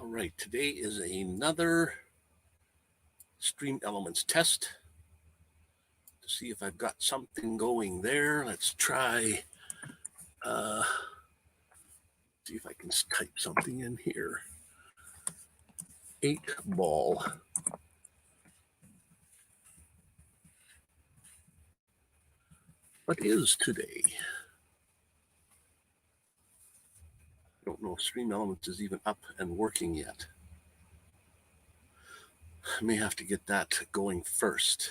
All right, today is another Stream Elements test to see if I've got something going there. Let's try, see if I can type something in here. 8-ball. What is today? I don't know if Stream Elements is even up and working yet. I may have to get that going first.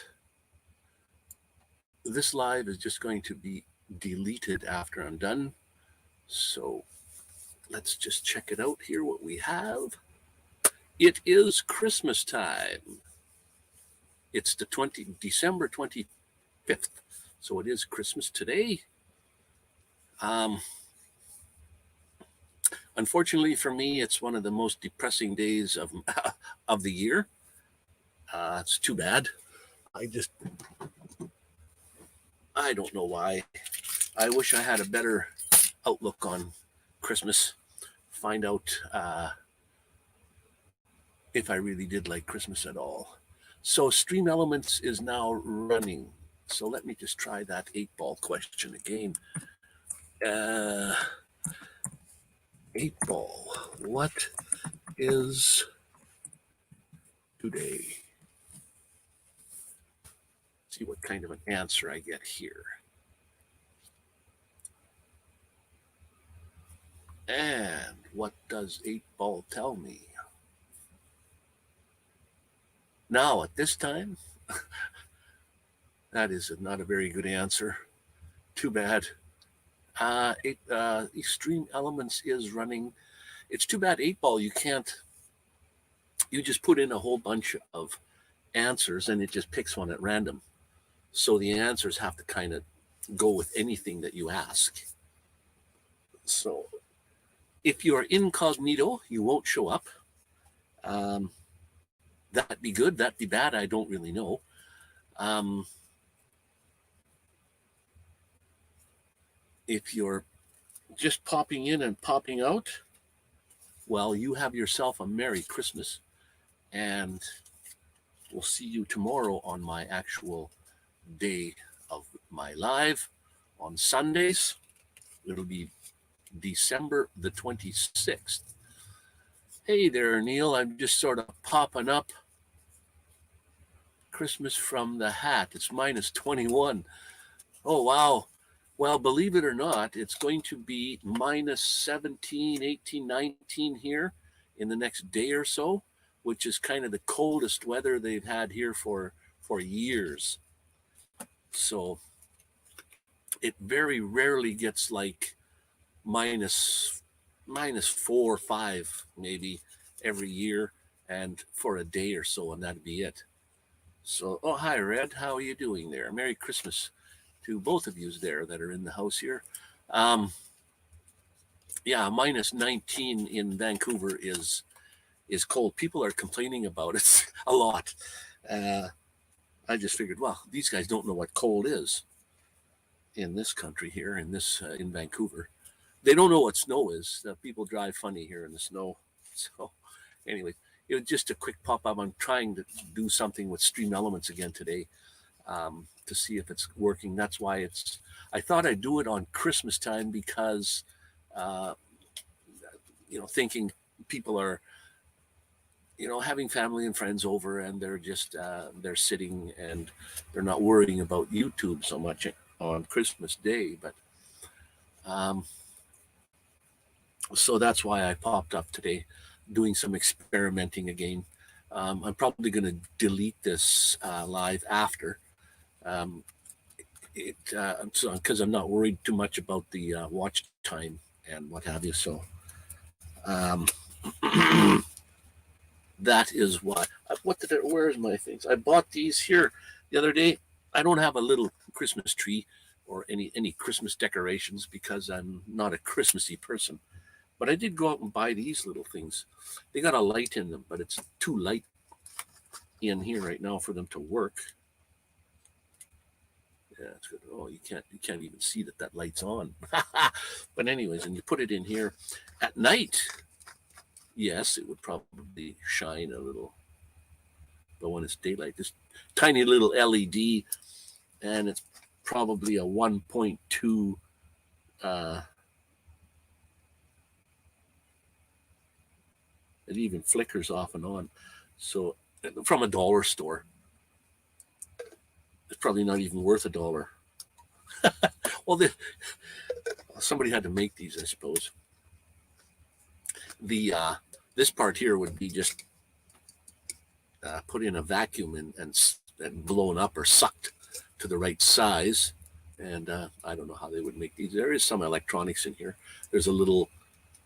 This live is just going to be deleted after I'm done. So let's just check it out here, what we have. It is Christmas time. It's the December 25th. So it is Christmas today. Unfortunately for me, it's one of the most depressing days of the year. It's too bad. I don't know why. I wish I had a better outlook on Christmas. Find out if I really did like Christmas at all. So Stream Elements is now running. So let me just try that 8-ball question again. 8-ball, what is today? See what kind of an answer I get here. And what does 8-ball tell me? Now, at this time, that is not a very good answer. Too bad. Extreme Elements is running. It's too bad 8-ball, you just put in a whole bunch of answers and it just picks one at random. So the answers have to kind of go with anything that you ask. So if you're incognito, you won't show up. That'd be good, that'd be bad, I don't really know. If you're just popping in and popping out, well, you have yourself a Merry Christmas, and we'll see you tomorrow on my actual day of my live on Sundays. It'll be December the 26th. Hey there, Neil. I'm just sort of popping up. Christmas from the hat. It's -21. Oh, wow. Well, believe it or not, it's going to be -17, 18, 19 here in the next day or so, which is kind of the coldest weather they've had here for years. So it very rarely gets like minus 4 or 5 maybe every year, and for a day or so, and that'd be it. So, oh, hi, Red. How are you doing there? Merry Christmas to both of you there that are in the house here. Yeah, -19 in Vancouver is cold. People are complaining about it a lot. I just figured, well, these guys don't know what cold is in this country here, in Vancouver. They don't know what snow is. People drive funny here in the snow. So anyway, it was just a quick pop-up. I'm trying to do something with Stream Elements again today to see if it's working. That's why I thought I'd do it on Christmas time because, thinking people are, having family and friends over, and they're just, they're sitting and they're not worrying about YouTube so much on Christmas Day. But so that's why I popped up today, doing some experimenting again. I'm probably going to delete this live after, because I'm not worried too much about the watch time and what have you. So that is why. Where's my things? I bought these here the other day. I don't have a little Christmas tree or any Christmas decorations because I'm not a Christmassy person. But I did go out and buy these little things. They got a light in them, but it's too light in here right now for them to work. Yeah, it's good. Oh, you can't even see that light's on. But anyways, and you put it in here at night. yes, it would probably shine a little. But when it's daylight, this tiny little LED, and it's probably a 1.2 it even flickers off and on. So from a dollar store, it's probably not even worth $1. Well, somebody had to make these, I suppose. The this part here would be just put in a vacuum and blown up or sucked to the right size. And I don't know how they would make these. There is some electronics in here. There's a little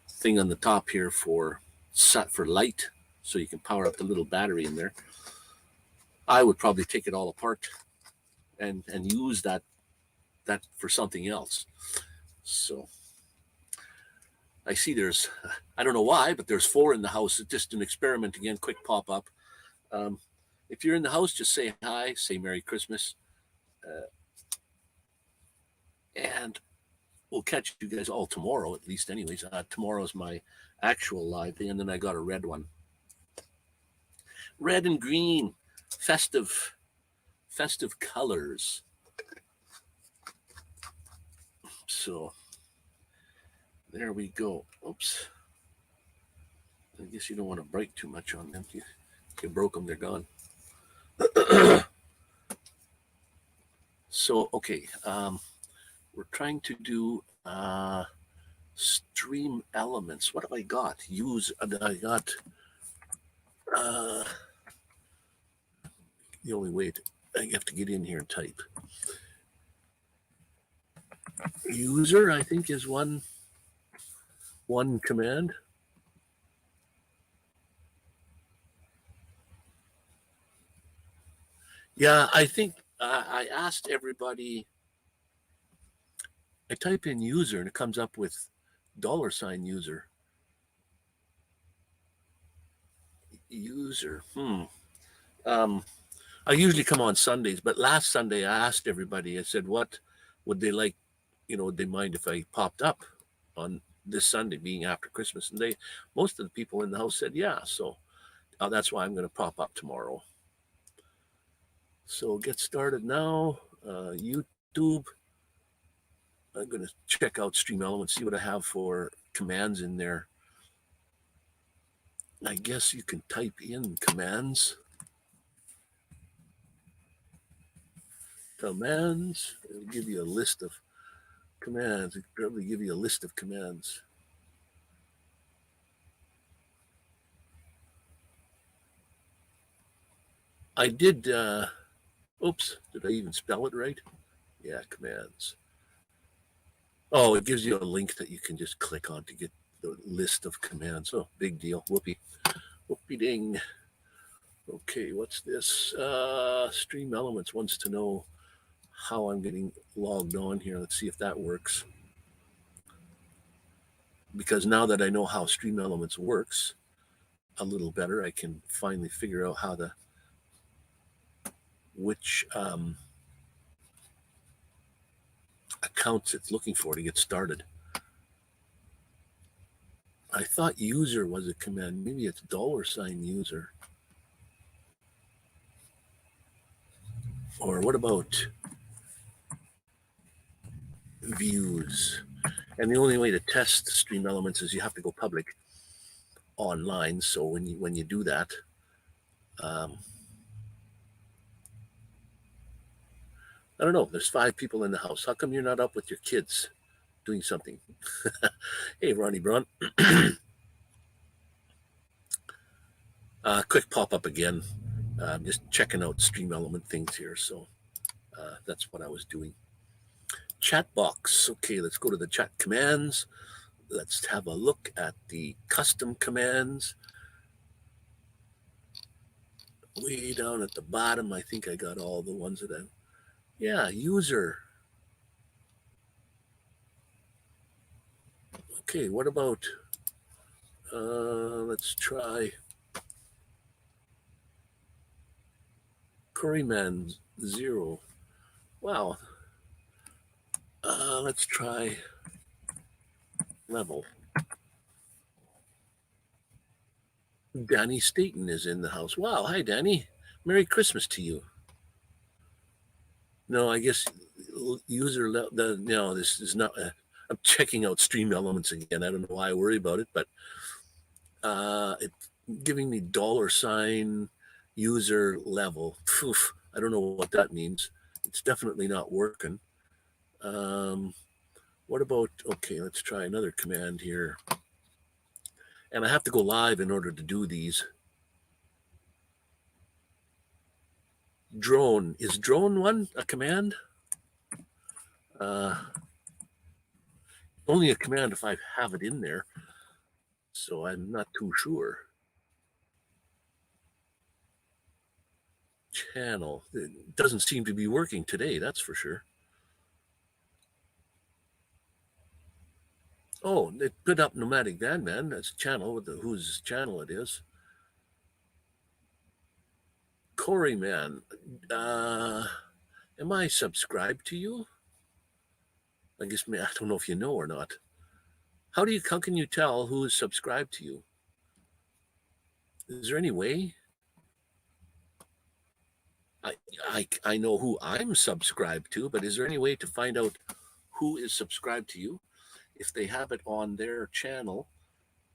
thing on the top here for light, so you can power up the little battery in there. I would probably take it all apart and use that for something else. So I see I don't know why, but there's 4 in the house. It's just an experiment again, quick pop up. If you're in the house, just say hi, say Merry Christmas, and we'll catch you guys all tomorrow, at least, anyways. Tomorrow's my actual live day, and then I got a red one. Red and green, festive colors. So there we go. Oops. I guess you don't want to break too much on them. If you broke them, they're gone. So, okay. We're trying to do stream elements. What have I got? I got the only way I have to get in here and type. User, I think, is one command. Yeah, I think I asked everybody. I type in user and it comes up with $user. User. I usually come on Sundays, but last Sunday I asked everybody. I said, "What would they like? Would they mind if I popped up on this Sunday, being after Christmas?" And most of the people in the house said, "Yeah." So that's why I'm going to pop up tomorrow. So get started now. YouTube. I'm going to check out Stream Elements, see what I have for commands in there. I guess you can type in commands. Commands. It'll give you a list of commands. It'll probably give you a list of commands. I did, oops, did I even spell it right? Yeah, commands. Oh, it gives you a link that you can just click on to get the list of commands. Oh, big deal. Whoopee. Whoopee ding. Okay, what's this? Stream Elements wants to know how I'm getting logged on here. Let's see if that works. Because now that I know how Stream Elements works a little better, I can finally figure out how which accounts it's looking for to get started. I thought user was a command. Maybe it's $user. Or what about views? And the only way to test Stream Elements is you have to go public online. So when you do that, I don't know. There's 5 people in the house. How come you're not up with your kids doing something? Hey, Ronnie Braun. Quick pop up again. Just checking out Stream Element things here. So that's what I was doing. Chat box. Okay, let's go to the chat commands. Let's have a look at the custom commands. Way down at the bottom, I think I got all the ones that yeah, user. Okay, what about, let's try Curryman 0. Wow. Let's try level. Danny Staten is in the house. Wow. Hi, Danny. Merry Christmas to you. No, I guess no, this is not. I'm checking out Stream Elements again. I don't know why I worry about it, but it's giving me $ user level. Oof, I don't know what that means. It's definitely not working. What about, okay, let's try another command here. And I have to go live in order to do these. Drone. Is drone one a command? Only a command if I have it in there. So I'm not too sure. Channel. It doesn't seem to be working today, that's for sure. Oh, it put up Nomadic Van Man. That's channel with whose channel it is. Corey Man. Am I subscribed to you? I guess I don't know if you know or not. How can you tell who is subscribed to you? Is there any way? I know who I'm subscribed to, but is there any way to find out who is subscribed to you? If they have it on their channel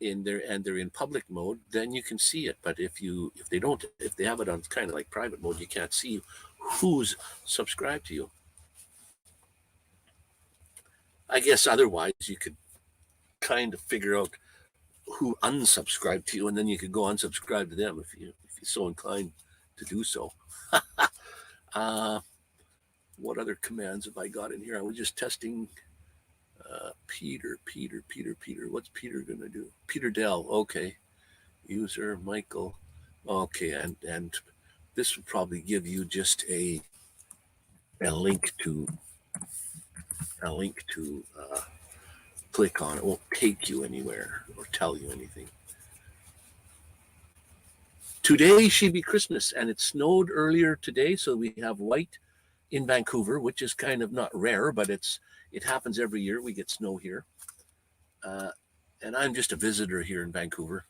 and they're in public mode, then you can see it. But if they have it on kind of like private mode, you can't see who's subscribed to you. I guess otherwise you could kind of figure out who unsubscribed to you, and then you could go unsubscribe to them if you're so inclined to do so. What other commands have I got in here? I was just testing Peter. What's Peter going to do? Peter Dell. Okay. User Michael. Okay. And this would probably give you just a link to click on. It won't take you anywhere or tell you anything. Today should be Christmas, and it snowed earlier today, so we have white in Vancouver, which is kind of not rare, but it happens every year. We get snow here, and I'm just a visitor here in Vancouver.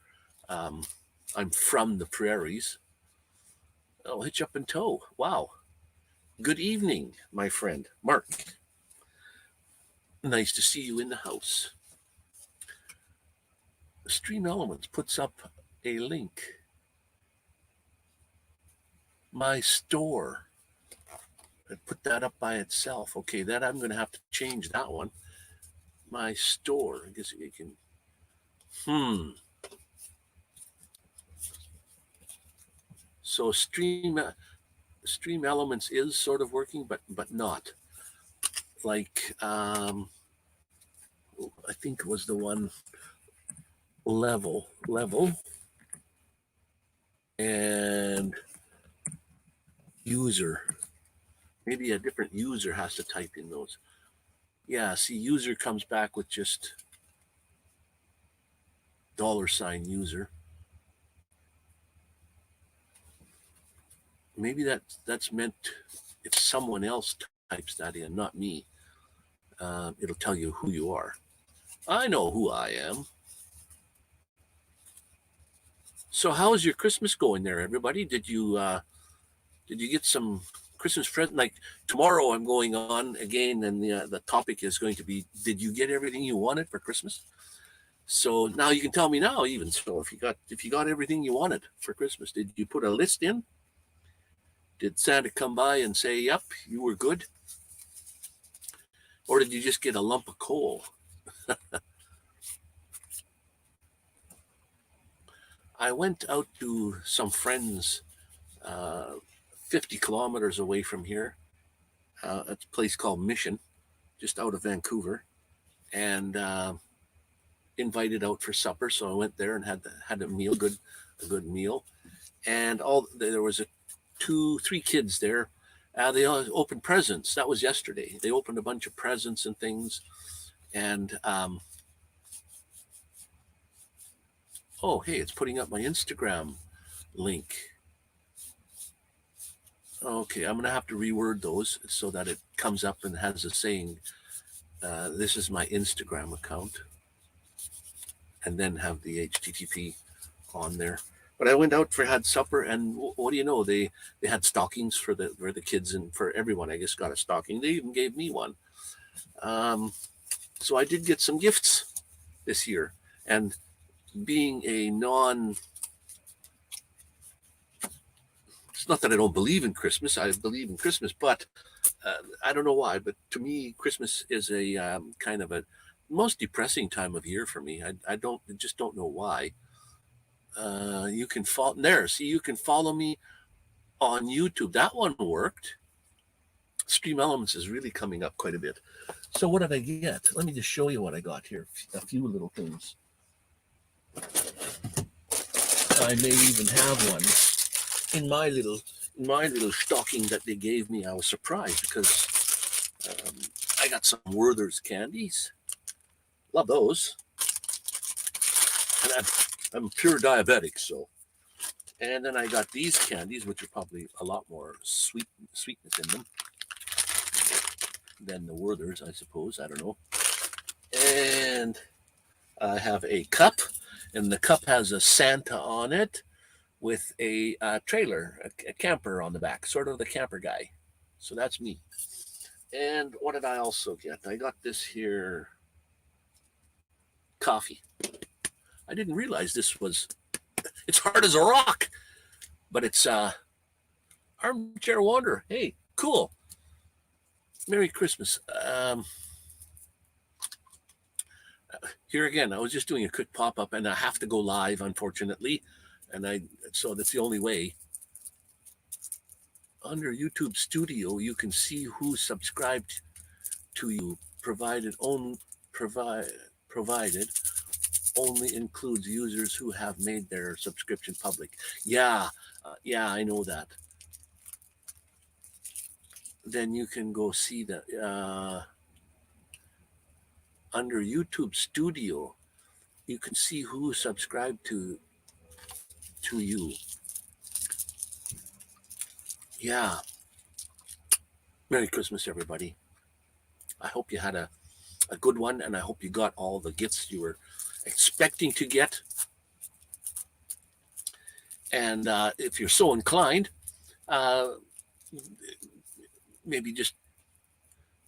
I'm from the prairies. Oh, hitch up and tow. Wow. Good evening, my friend Mark. Nice to see you in the house. Stream Elements puts up a link. My store. I put that up by itself. Okay, that I'm going to have to change that one. My store. I guess you can. So Stream Elements is sort of working, but not. Like I think it was the one level and user. Maybe a different user has to type in those. Yeah, see, user comes back with just $user. Maybe that's meant if someone else types that in, not me. It'll tell you who you are. I know who I am. So how's your Christmas going there, everybody? Did you get some Christmas present? Like tomorrow I'm going on again, and the topic is going to be, did you get everything you wanted for Christmas? So now you can tell me now, even so, if you got everything you wanted for Christmas, did you put a list in? Did Santa come by and say, yep, you were good? Or did you just get a lump of coal? I went out to some friends 50 kilometers away from here. It's a place called Mission, just out of Vancouver, and invited out for supper. So I went there and had a meal, a good meal. And there was 3 kids there. They all opened presents. That was yesterday. They opened a bunch of presents and things. And oh, hey, it's putting up my Instagram link. Okay, I'm going to have to reword those so that it comes up and has a saying, this is my Instagram account, and then have the HTTP on there. But I went out had supper, and what do you know? They had stockings for the kids and for everyone. I guess got a stocking. They even gave me one. Um, so I did get some gifts this year, and being a non, it's not that I don't believe in Christmas. I believe in Christmas, but I don't know why. But to me, Christmas is a kind of a most depressing time of year for me. I don't just don't know why. You can follow there. See, you can follow me on YouTube. That one worked. Stream Elements is really coming up quite a bit. So what did I get? Let me just show you what I got here. A few little things. I may even have one in my little stocking that they gave me. I was surprised because I got some Werther's candies. Love those. And I'm pure diabetic, so. And then I got these candies, which are probably a lot more sweetness in them than the Werther's, I suppose. I don't know. And I have a cup, and the cup has a Santa on it with a trailer, a camper on the back, sort of the camper guy. So that's me. And what did I also get? I got this here coffee. I didn't realize this was, it's hard as a rock, but it's Armchair Wanderer. Hey, cool. Merry Christmas. Here again, I was just doing a quick pop-up, and I have to go live, unfortunately. So that's the only way. Under YouTube Studio, you can see who subscribed to you. Provided only includes users who have made their subscription public. Yeah, I know that. Then you can go see that under YouTube Studio. You can see who subscribed to you. Yeah. Merry Christmas, everybody. I hope you had a good one, and I hope you got all the gifts you were expecting to get. And if you're so inclined, maybe just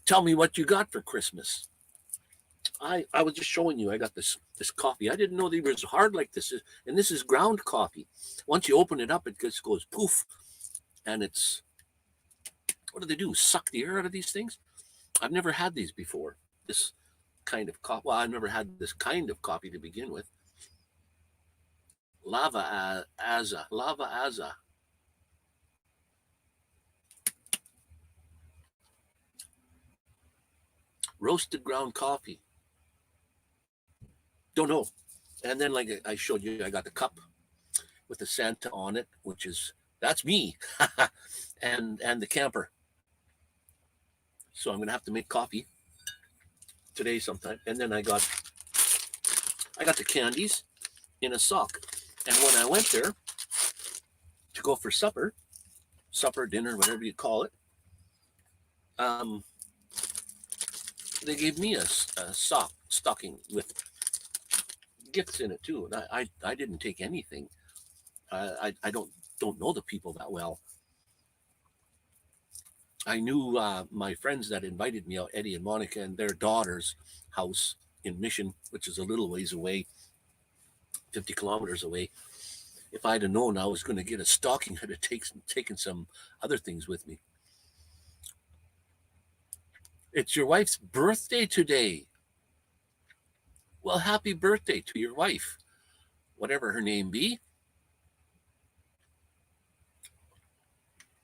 tell me what you got for Christmas. I was just showing you. I got this coffee. I didn't know they were as hard like this. And this is ground coffee. Once you open it up, it just goes poof. And it's, what do they do? Suck the air out of these things? I've never had these before. This kind of coffee. Well, I've never had this kind of coffee to begin with. Lava Aza. Roasted ground coffee. Don't know. And then, like I showed you, I got the cup with the Santa on it, that's me, and the camper. So I'm gonna have to make coffee today sometime. And then I got the candies in a sock. And when I went there to go for supper, dinner, whatever you call it, they gave me a stocking with gifts in it too, and I didn't take anything. I don't know the people that well. I knew my friends that invited me out, Eddie and Monica, and their daughter's house in Mission, which is a little ways away, 50 kilometers away. If I'd have known I was going to get a stocking, I'd have taken some other things with me. It's your wife's birthday today. Well, happy birthday to your wife, whatever her name be.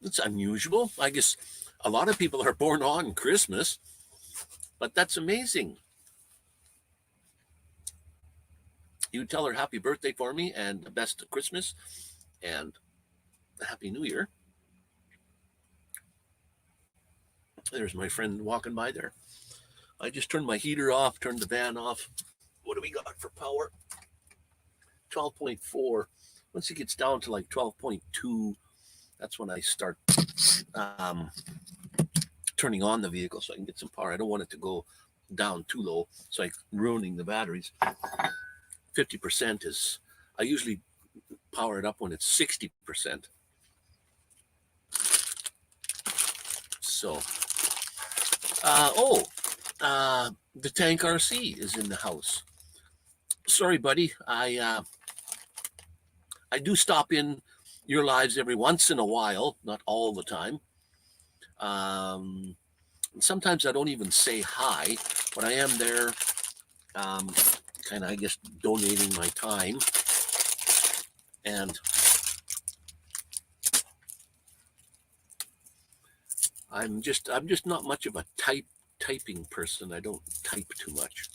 It's unusual. I guess a lot of people are born on Christmas, but that's amazing. You tell her happy birthday for me and the best of Christmas and Happy New Year. There's my friend walking by there. I just turned my heater off, turned the van off. What do we got for power? 12.4. Once it gets down to like 12.2, that's when I start turning on the vehicle so I can get some power. I don't want it to go down too low, so I'm ruining the batteries. 50% is, I usually power it up when it's 60%. So, the Tank RC is in the house. Sorry, buddy. I do stop in your lives every once in a while, not all the time. Sometimes I don't even say hi, but I am there, kind of, I guess, donating my time. And I'm just not much of a typing person. I don't type too much.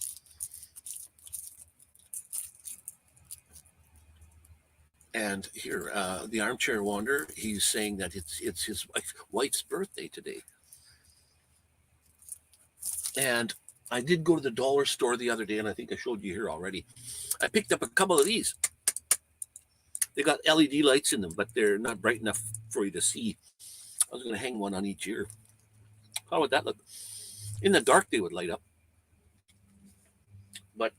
And here, the Armchair Wanderer, he's saying that it's his wife's birthday today. And I did go to the dollar store the other day, and I think I showed you here already. I picked up a couple of these. They got LED lights in them, but they're not bright enough for you to see. I was going to hang one on each ear. How would that look? In the dark, they would light up. But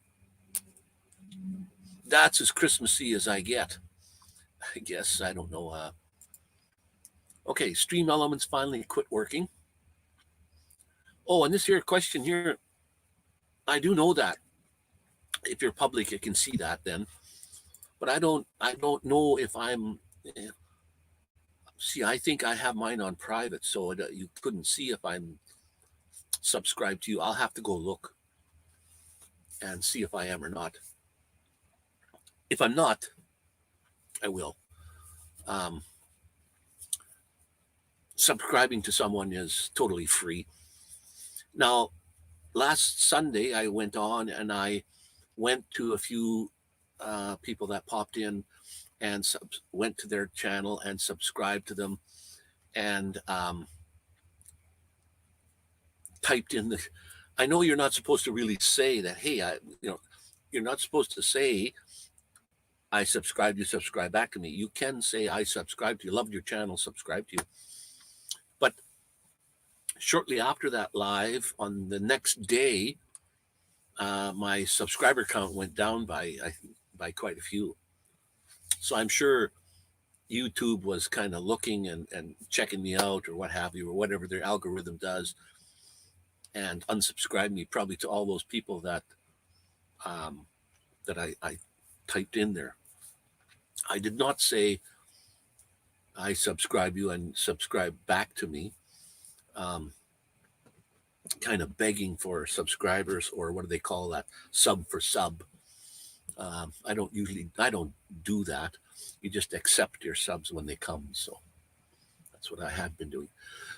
that's as Christmassy as I get, I guess. I don't know. Okay, Stream Elements finally quit working. Oh, and this here question here, I do know that. If you're public, you can see that then. But I don't know if I'm. See, I think I have mine on private, so you couldn't see if I'm subscribed to you. I'll have to go look and see if I am or not. If I'm not, I will. Subscribing to someone is totally free. Now, last Sunday, I went on and I went to a few people that popped in and went to their channel and subscribed to them, and typed in the. I know you're not supposed to really say that. Hey, you're not supposed to say, "I subscribed. You subscribe back to me." You can say, "I subscribed to you. Loved your channel. Subscribe to you." But shortly after that live, on the next day, my subscriber count went down by quite a few. So I'm sure YouTube was kind of looking and checking me out or what have you, or whatever their algorithm does, and unsubscribed me probably to all those people that I typed in there. I did not say I subscribe you and subscribe back to me, kind of begging for subscribers, or what do they call that? Sub for sub. I don't do that. You just accept your subs when they come. So that's what I have been doing.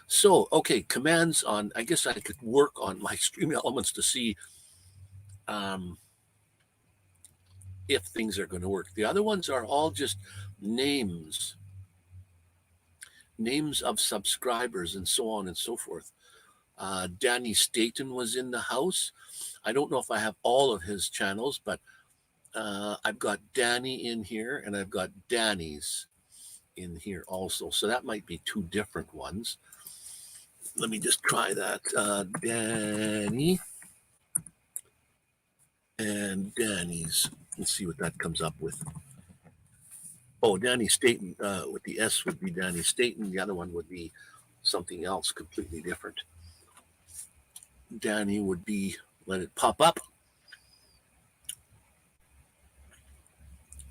So, okay, commands on, I guess I could work on my Stream Elements to see if things are going to work. The other ones are all just names of subscribers and so on and so forth. Danny Staten was in the house. I don't know if I have all of his channels, but I've got Danny in here and I've got Danny's in here also. So that might be two different ones. Let me just try that. Danny and Danny's. Let's see what that comes up with. Oh, Danny Staten with the S would be Danny Staten. The other one would be something else completely different. Danny would be, let it pop up.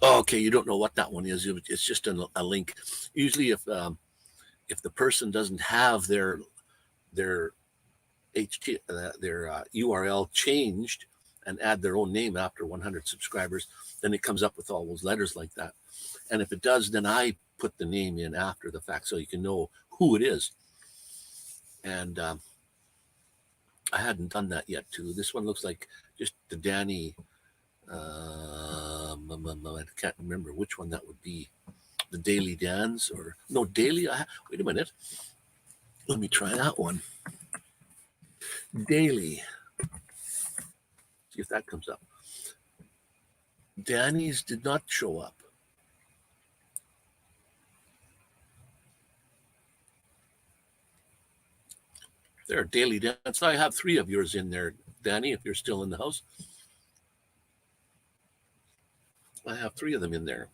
Oh, okay, you don't know what that one is. It's just a link. Usually, if the person doesn't have their URL changed and add their own name after 100 subscribers, then it comes up with all those letters like that. And if it does, then I put the name in after the fact so you can know who it is. And I hadn't done that yet too. This one looks like just the Danny. I can't remember which one that would be. The Daily Dans or no Daily. Wait a minute. Let me try that one. Daily. See if that comes up. Danny's did not show up. There, Daily Dance. I have 3 of yours in there, Danny, if you're still in the house. I have 3 of them in there.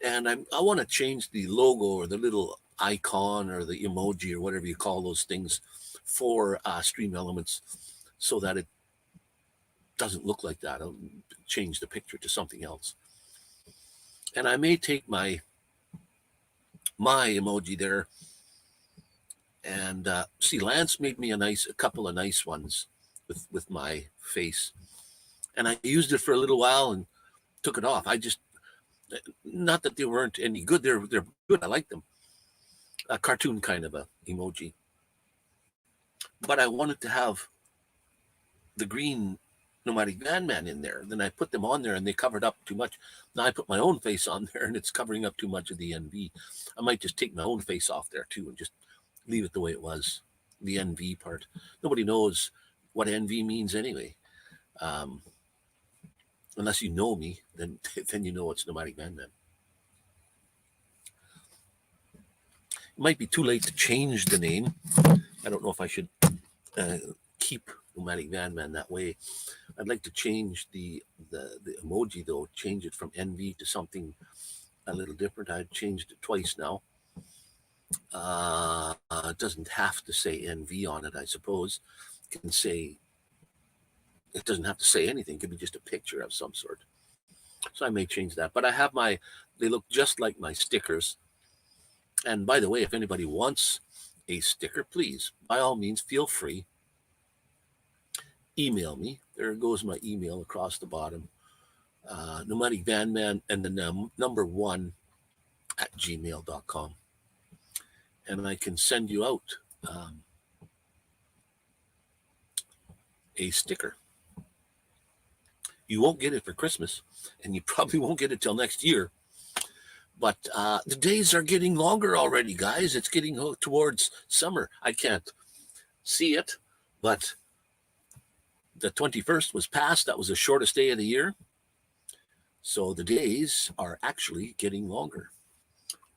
And I want to change the logo or the little icon or the emoji or whatever you call those things for Stream Elements so that it doesn't look like that. I'll change the picture to something else. And I may take my emoji there. And see, Lance made me a couple of nice ones with my face, and I used it for a little while and took it off. I just, not that they weren't any good. They're good. I like them. A cartoon kind of a emoji, but I wanted to have the green Nomadic Van Man in there. Then I put them on there and they covered up too much. Now I put my own face on there and it's covering up too much of the NV. I might just take my own face off there too and just leave it the way it was, the NV part. Nobody knows what NV means anyway. Unless you know me, then you know it's Nomadic Van Man. It might be too late to change the name. I don't know if I should keep Nomadic Van Man that way. I'd like to change the emoji though, change it from NV to something a little different. I've changed it twice now. It doesn't have to say NV on it, I suppose. It can say, it doesn't have to say anything. It could be just a picture of some sort. So I may change that. But I have they look just like my stickers. And by the way, if anybody wants a sticker, please, by all means, feel free. Email me. There goes my email across the bottom. Nomadic Van Man and the number 1 at gmail.com. And I can send you out a sticker. You won't get it for Christmas, and you probably won't get it till next year. But the days are getting longer already, guys. It's getting towards summer. I can't see it, but the 21st was past. That was the shortest day of the year. So the days are actually getting longer.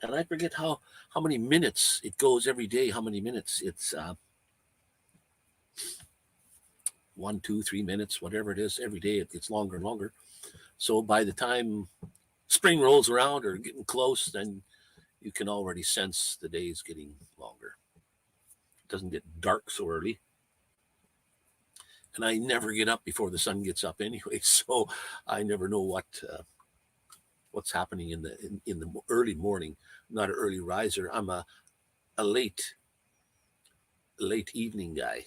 And I forget how many minutes it goes every day, how many minutes. It's 1, 2, 3 minutes, whatever it is. Every day it gets longer and longer. So by the time spring rolls around or getting close, then you can already sense the days getting longer. It doesn't get dark so early. And I never get up before the sun gets up anyway, so I never know what's happening in the early morning. I'm not an early riser. I'm a late evening guy.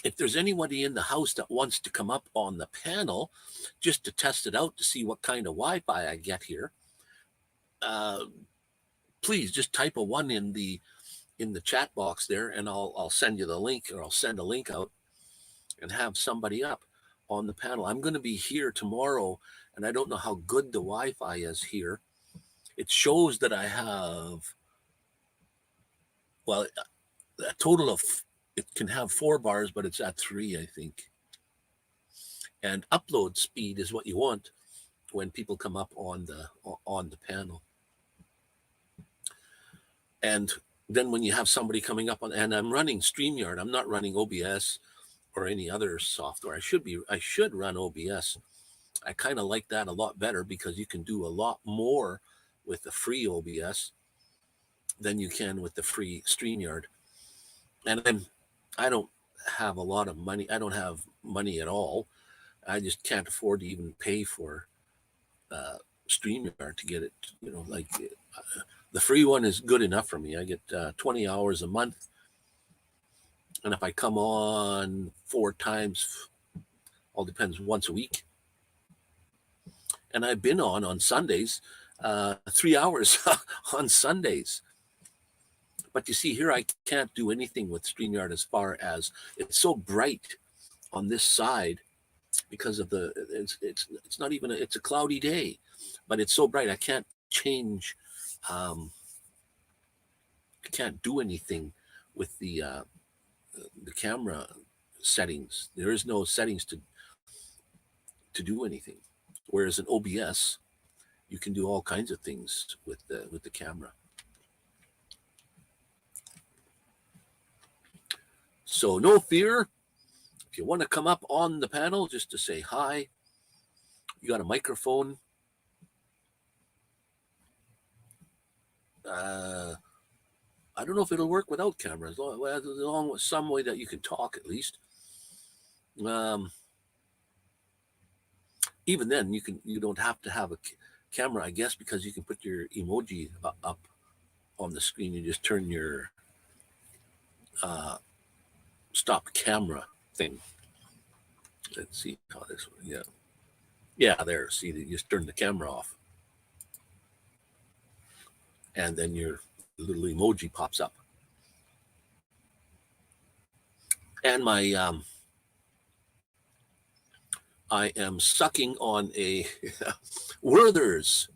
If there's anybody in the house that wants to come up on the panel just to test it out to see what kind of Wi-Fi I get here, please just type a 1 in the chat box there, and I'll send you the link, or I'll send a link out and have somebody up on the panel. I'm going to be here tomorrow, and I don't know how good the Wi-Fi is here. It shows that I have, well, a total of, it can have 4 bars, but it's at 3, I think. And upload speed is what you want when people come up on the panel. And then when you have somebody coming up on, and I'm running StreamYard, I'm not running OBS or any other software. I should run OBS. I kind of like that a lot better because you can do a lot more with the free OBS than you can with the free StreamYard. And I don't have a lot of money. I don't have money at all. I just can't afford to even pay for StreamYard to get it. The free one is good enough for me. I get 20 hours a month. And if I come on 4 times, all depends, once a week. And I've been on Sundays, 3 hours on Sundays. But you see here, I can't do anything with StreamYard as far as it's so bright on this side because of it's not even, it's a cloudy day, but it's so bright. I can't change. I can't do anything with the camera settings. There is no settings to do anything. Whereas in OBS, you can do all kinds of things with the camera. So no fear. If you want to come up on the panel just to say hi, You got a microphone. I don't know if it'll work without cameras. Along with some way that you can talk at least. Um, Even then, you don't have to have a camera, I guess, because you can put your emoji up on the screen. You just turn your uh, stop camera thing. Let's see how this one. Yeah, there. See, you just turn the camera off, and then your little emoji pops up. And I am sucking on a Werther's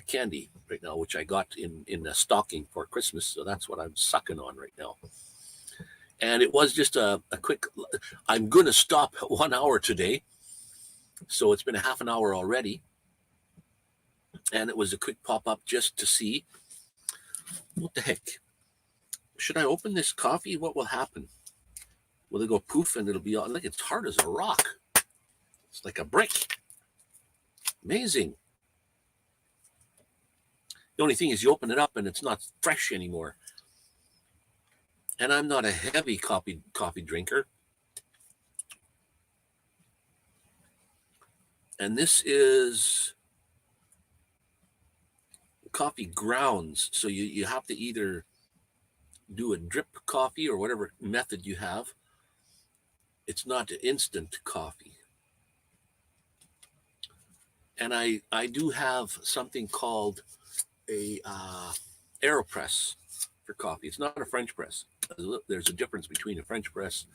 candy right now, which I got in a stocking for Christmas. So that's what I'm sucking on right now. And it was just a quick. I'm going to stop 1 hour today, so it's been a half an hour already. And it was a quick pop up just to see what the heck. Should I open this coffee? What will happen? Will it go poof and it'll be on? Like it's hard as a rock. It's like a brick. Amazing. The only thing is you open it up and it's not fresh anymore. And I'm not a heavy coffee drinker. And this is coffee grounds. So you have to either do a drip coffee or whatever method you have. It's not instant coffee. And I do have something called a AeroPress for coffee. It's not a French press. There's a difference between a French press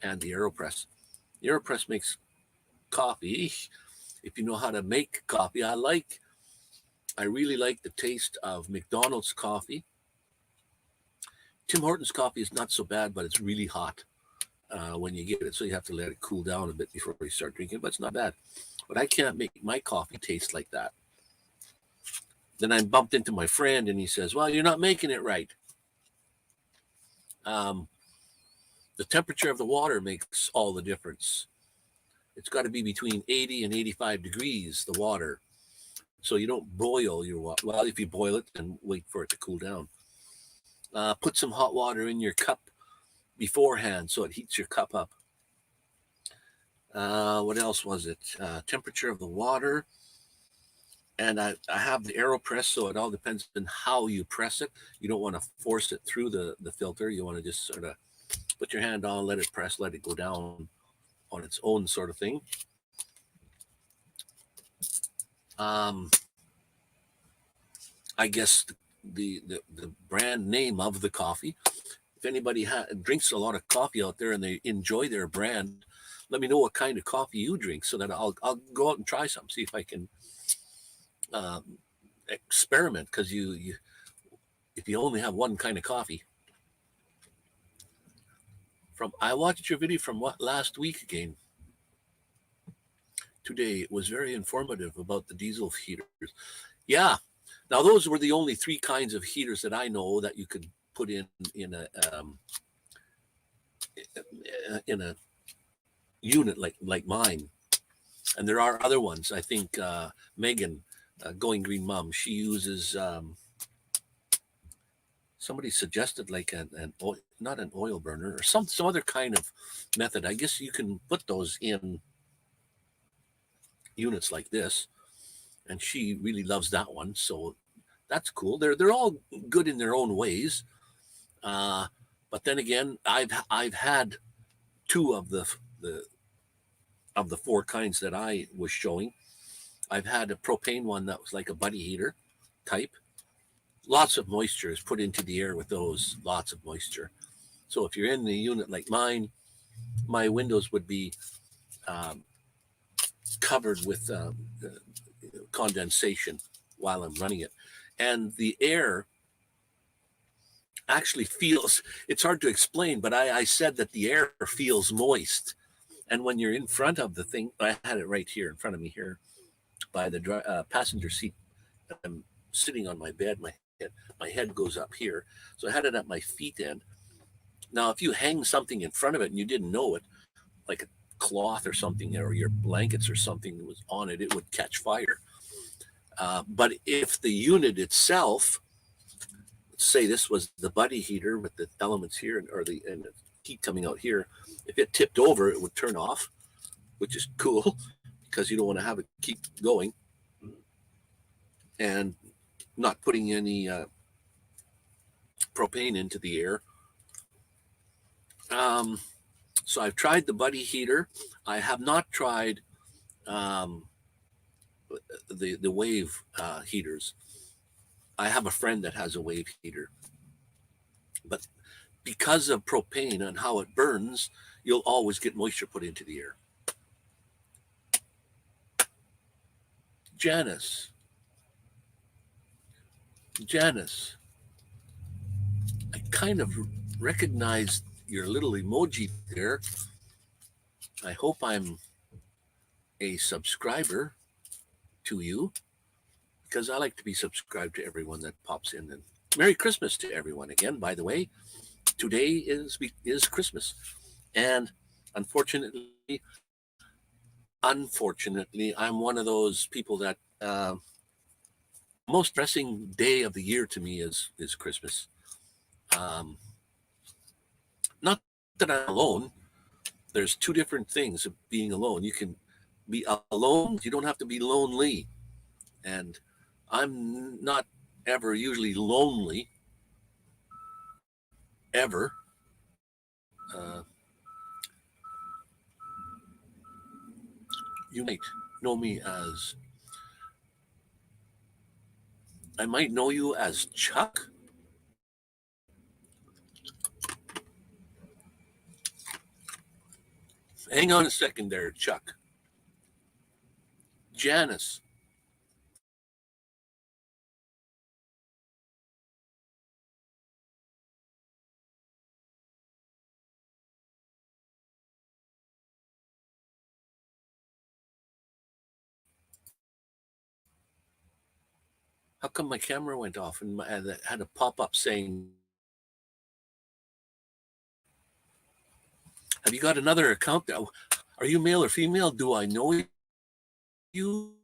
and the AeroPress. The AeroPress makes coffee. If you know how to make coffee, I really like the taste of McDonald's coffee. Tim Hortons coffee is not so bad, but it's really hot when you get it. So you have to let it cool down a bit before you start drinking, but it's not bad. But I can't make my coffee taste like that. Then I bumped into my friend and he says, well, you're not making it right. The temperature of the water makes all the difference. It's got to be between 80 and 85 degrees, the water. So you don't boil your water. Well, if you boil it, then wait for it to cool down. Put some hot water in your cup beforehand so it heats your cup up. What else was it? Temperature of the water. And I have the AeroPress, so it all depends on how you press it. You don't want to force it through the filter. You want to just sort of put your hand on, let it press, let it go down on its own sort of thing. I guess the brand name of the coffee. If anybody drinks a lot of coffee out there and they enjoy their brand, let me know what kind of coffee you drink so that I'll go out and try some, see if I can experiment. Because you if you only have one kind of coffee. I watched your video from last week again. Today it was very informative about the diesel heaters. Yeah. Now those were the only 3 kinds of heaters that I know that you could put in a unit like mine. And there are other ones. I think Megan, Going Green Mom, she uses. Somebody suggested like not an oil burner or some other kind of method. I guess you can put those in units like this, and she really loves that one. So that's cool. They're all good in their own ways. But then again, I've had 2 of the 4 kinds that I was showing. I've had a propane one that was like a buddy heater type. Lots of moisture is put into the air with those, lots of moisture. So if you're in the unit like mine, my windows would be covered with condensation while I'm running it. And the air actually feels, it's hard to explain, but I said that the air feels moist. And when you're in front of the thing, I had it right here in front of me here by the passenger seat. I'm sitting on my bed, my head goes up here. So I had it at my feet end. Now, if you hang something in front of it and you didn't know it, like a cloth or something, or your blankets or something that was on it, it would catch fire. But if the unit itself, say this was the buddy heater with the elements here or the heat coming out here, if it tipped over, it would turn off, which is cool because you don't want to have it keep going and not putting any propane into the air. So I've tried the buddy heater. I have not tried the wave heaters. I have a friend that has a wave heater, but because of propane and how it burns, you'll always get moisture put into the air. Janice, I kind of recognized your little emoji there. I hope I'm a subscriber to you, because I like to be subscribed to everyone that pops in. And Merry Christmas to everyone again, by the way. Today is Christmas. And unfortunately, I'm one of those people that most pressing day of the year to me is Christmas. Not that I'm alone. There's two different things of being alone. You can be alone. You don't have to be lonely. And I'm not ever usually lonely, ever. You might know me as, I might know you as Chuck. Hang on a second there, Chuck. Janice. How come my camera went off and I had a pop-up saying, have you got another account? Are you male or female? Do I know you?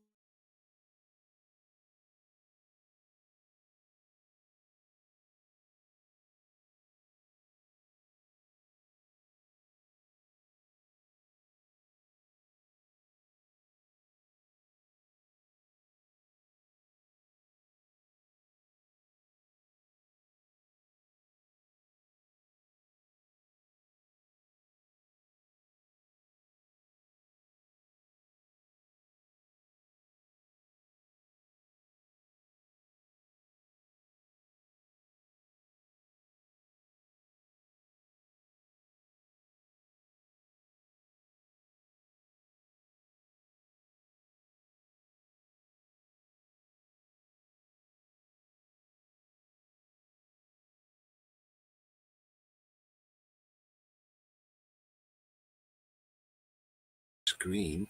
Screen.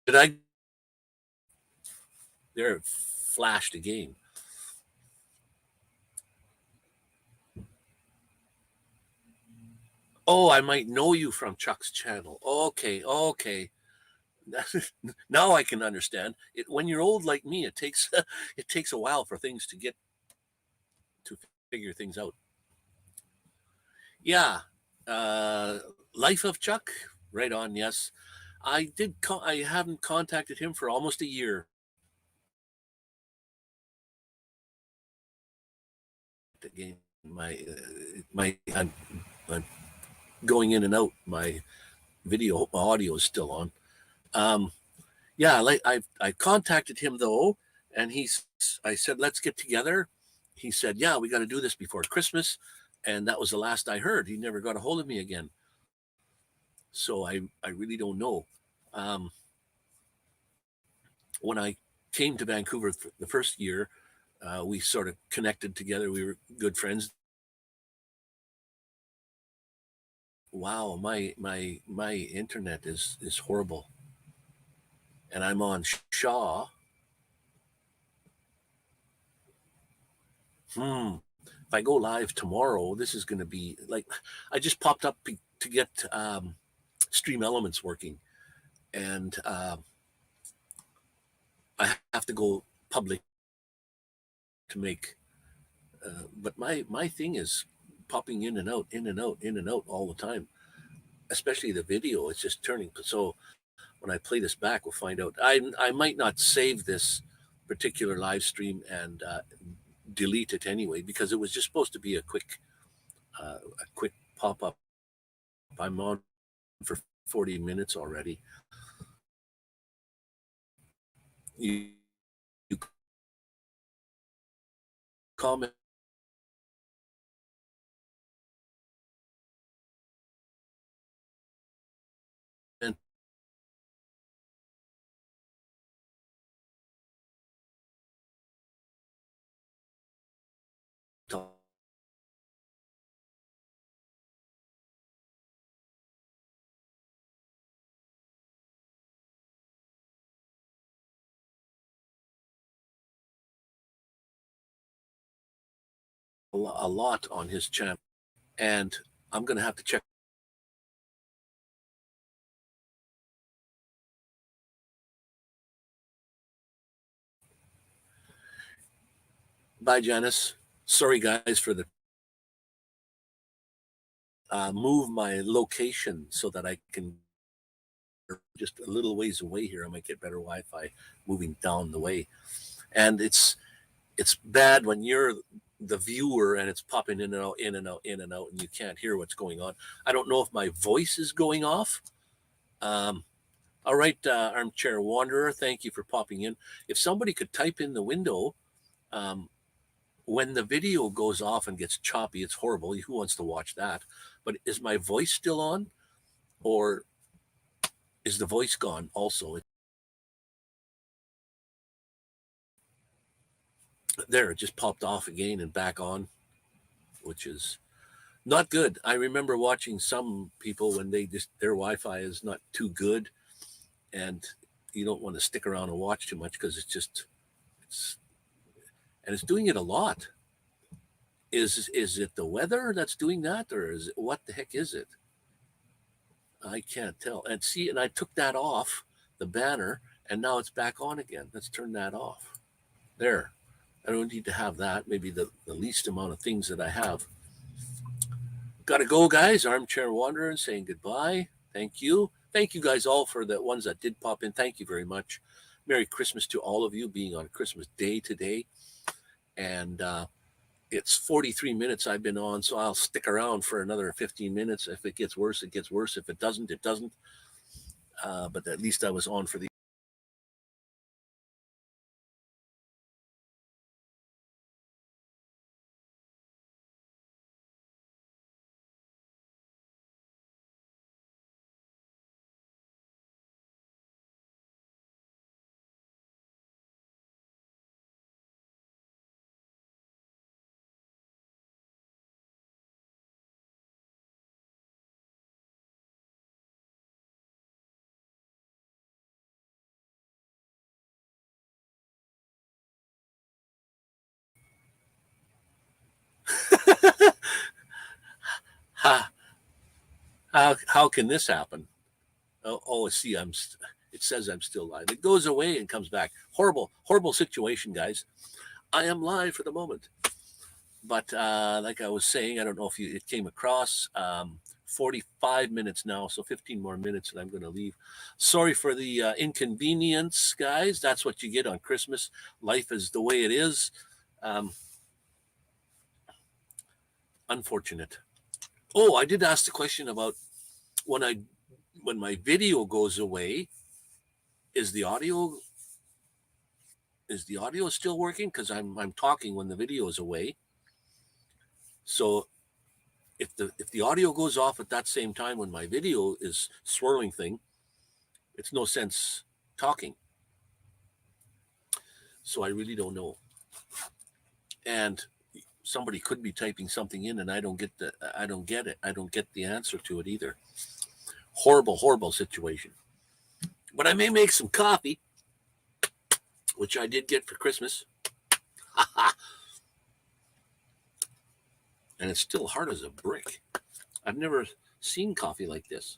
Did I? There, it flashed again. Oh, I might know you from Chuck's channel. Okay. Now I can understand it. When you're old like me, it takes it takes a while for things to get to figure things out. Yeah, uh, Life of Chuck, right on. Yes, I did. I haven't contacted him for almost a year. Again, I'm going in and out. My audio is still on. Um, yeah, like I contacted him though, and I said let's get together. He said, yeah, we got to do this before Christmas, and that was the last I heard. He never got a hold of me again. So I really don't know. Um, when I came to Vancouver the first year, we sort of connected together. We were good friends. Wow, my internet is horrible, and I'm on Shaw. If I go live tomorrow, this is going to be like, I just popped up to get Stream Elements working, and I have to go public to make. But my thing is popping in and out, in and out, in and out all the time. Especially the video, it's just turning. So when I play this back, we'll find out. I might not save this particular live stream and delete it anyway, because it was just supposed to be a quick pop up. I'm on for 40 minutes already. You comment a lot on his channel, and I'm going to have to check. Bye, Janice. Sorry, guys, for the move my location so that I can just a little ways away here. I might get better Wi-Fi moving down the way, and it's bad when you're the viewer and it's popping in and out, in and out, in and out, and you can't hear what's going on. I don't know if my voice is going off. All right, Armchair Wanderer, thank you for popping in. If somebody could type in the window, when the video goes off and gets choppy, it's horrible. Who wants to watch that? But is my voice still on, or is the voice gone also? There, it just popped off again and back on, which is not good. I remember watching some people when their Wi-Fi is not too good, and you don't want to stick around and watch too much because it's doing it a lot. Is it the weather that's doing that, or is it, what the heck is it? I can't tell. And see, and I took that off the banner, and now it's back on again. Let's turn that off. There. I don't need to have that. Maybe the least amount of things that I have. Gotta go, guys. Armchair Wanderer saying goodbye. Thank you. Thank you guys all for the ones that did pop in. Thank you very much. Merry Christmas to all of you, being on Christmas Day today. And it's 43 minutes I've been on, so I'll stick around for another 15 minutes. If it gets worse, it gets worse. If it doesn't, it doesn't. But at least I was on for the how can this happen? Oh, see, it says I'm still live. It goes away and comes back. Horrible situation, guys. I am live for the moment. But like I was saying, I don't know if it came across. 45 minutes now, so 15 more minutes, and I'm going to leave. Sorry for the inconvenience, guys. That's what you get on Christmas. Life is the way it is. Unfortunate. Oh, I did ask the question about when my video goes away, is the audio still working? Because I'm talking when the video is away. So if the audio goes off at that same time when my video is swirling thing, it's no sense talking. So I really don't know. And somebody could be typing something in and I don't get it. I don't get the answer to it either. Horrible situation. But I may make some coffee, which I did get for Christmas. and it's still hard as a brick. I've never seen coffee like this.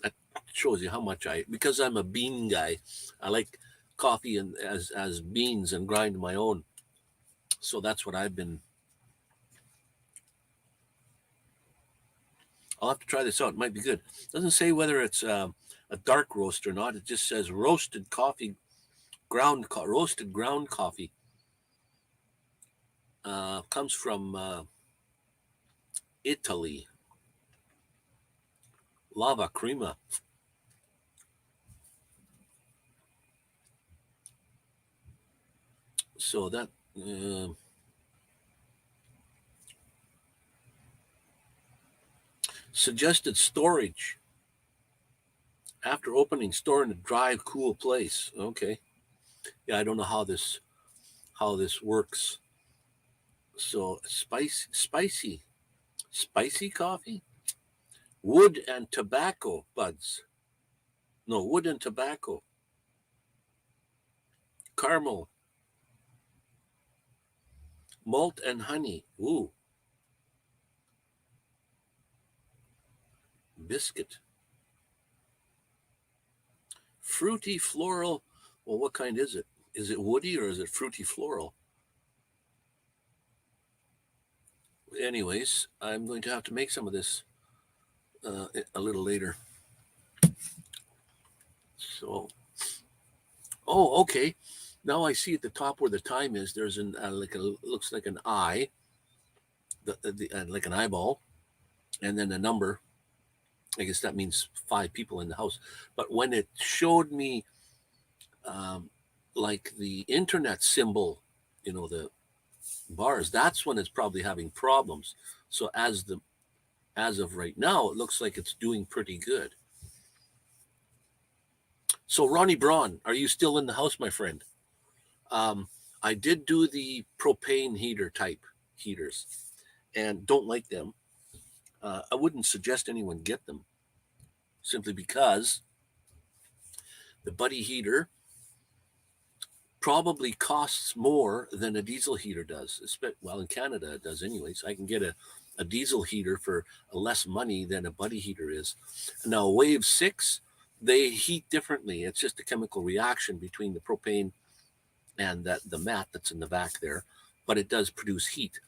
That shows you how much because I'm a bean guy, I like coffee and as beans and grind my own. So that's what I've been. I'll have to try this out. It might be good. It doesn't say whether it's a dark roast or not. It just says roasted coffee, roasted ground coffee. Comes from Italy. Lava crema. So that suggested storage after opening, store in a dry, cool place. Okay, yeah, I don't know how this works. So spicy coffee, wood and tobacco buds. No, wood and tobacco, caramel, malt and honey. Ooh, biscuit, fruity floral. Well, what kind is it? Is it woody or is it fruity floral? Anyways, I'm going to have to make some of this a little later. So, oh, okay. Now I see at the top where the time is. There's an looks like an eye, like an eyeball, and then a number. I guess that means 5 people in the house. But when it showed me, like the internet symbol, the bars, that's when it's probably having problems. So as of right now, it looks like it's doing pretty good. So Ronnie Braun, are you still in the house, my friend? I did do the propane heater type heaters, and don't like them. I wouldn't suggest anyone get them, simply because the buddy heater probably costs more than a diesel heater does. Well, in Canada it does anyways. I can get a diesel heater for less money than a buddy heater is. Now, Wave 6, they heat differently. It's just a chemical reaction between the propane and the mat that's in the back there, but it does produce heat.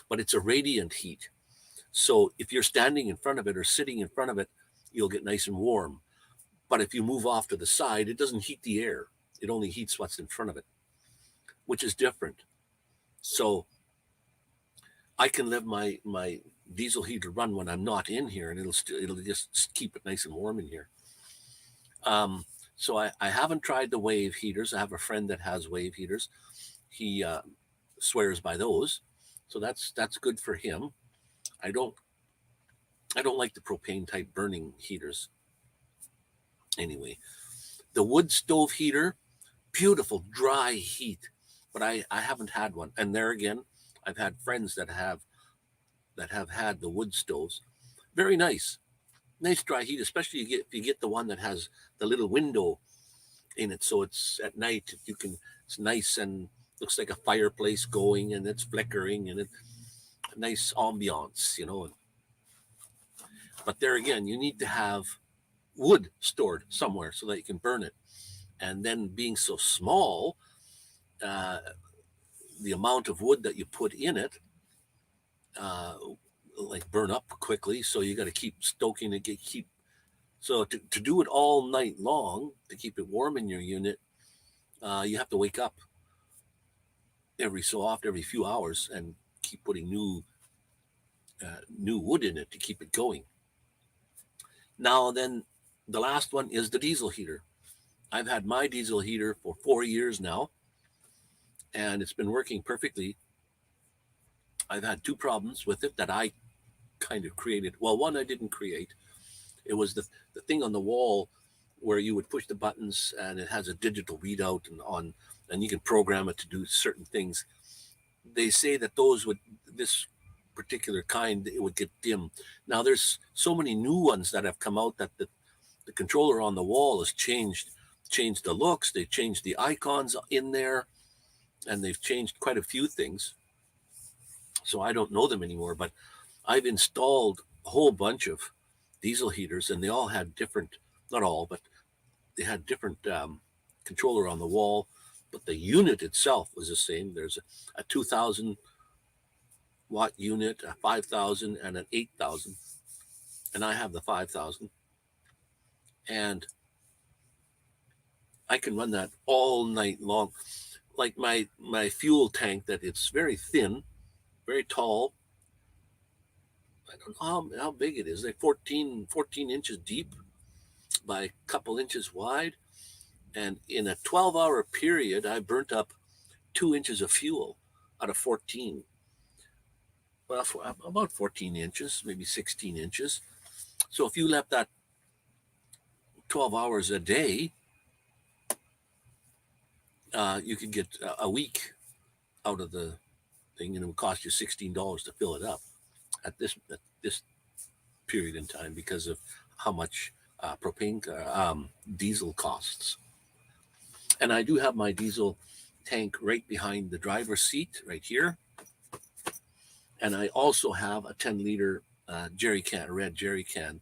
But it's a radiant heat. So if you're standing in front of it or sitting in front of it, you'll get nice and warm. But if you move off to the side, it doesn't heat the air. It only heats what's in front of it, which is different. So I can let my diesel heater run when I'm not in here, and it'll just keep it nice and warm in here. So I haven't tried the wave heaters. I have a friend that has wave heaters. He swears by those, so that's good for him. I don't like the propane type burning heaters. Anyway, the wood stove heater, beautiful dry heat, but I haven't had one. And there again, I've had friends that have had the wood stoves. Very nice dry heat, especially if you get the one that has the little window in it, so it's at night it's nice and looks like a fireplace going, and it's flickering, and it's a nice ambiance. But there again, you need to have wood stored somewhere so that you can burn it. And then being so small, the amount of wood that you put in it, like burn up quickly. So you got to keep stoking it, so to do it all night long, to keep it warm in your unit, you have to wake up every so often, every few hours, and keep putting new wood in it to keep it going. Now then, the last one is the diesel heater. I've had my diesel heater for 4 years now, and it's been working perfectly. I've had 2 problems with it that I kind of created. Well, one I didn't create. It was the thing on the wall where you would push the buttons, and it has a digital readout and you can program it to do certain things. They say that this particular kind, it would get dim. Now there's so many new ones that have come out that the controller on the wall has changed the looks. They've changed the icons in there, and they've changed quite a few things. so I don't know them anymore. But I've installed a whole bunch of diesel heaters, and they all had different, not all, but they had different controller on the wall, but the unit itself was the same. There's a 2,000 watt unit, a 5,000, and an 8,000, and I have the 5,000, and I can run that all night long. Like my fuel tank, that it's very thin, very tall. I don't know how big it is, like 14 inches deep by a couple inches wide. And in a 12-hour period, I burnt up 2 inches of fuel out of 14. Well, about 14 inches, maybe 16 inches. So if you left that 12 hours a day, you could get a week out of the thing, and it would cost you $16 to fill it up at this period in time because of how much propane diesel costs. And I do have my diesel tank right behind the driver's seat, right here. And I also have a 10-liter jerry can, red jerry can,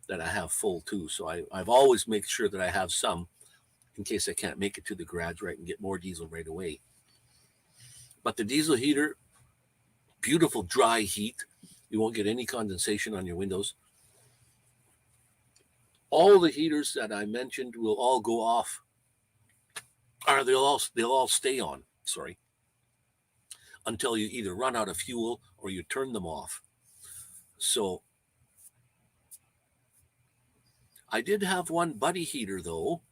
that I have full too. So I've always made sure that I have some in case I can't make it to the garage right and get more diesel right away. But the diesel heater, beautiful dry heat. You won't get any condensation on your windows. All the heaters that I mentioned will all go off, or they'll all stay on. Sorry, until you either run out of fuel or you turn them off. So I did have one buddy heater though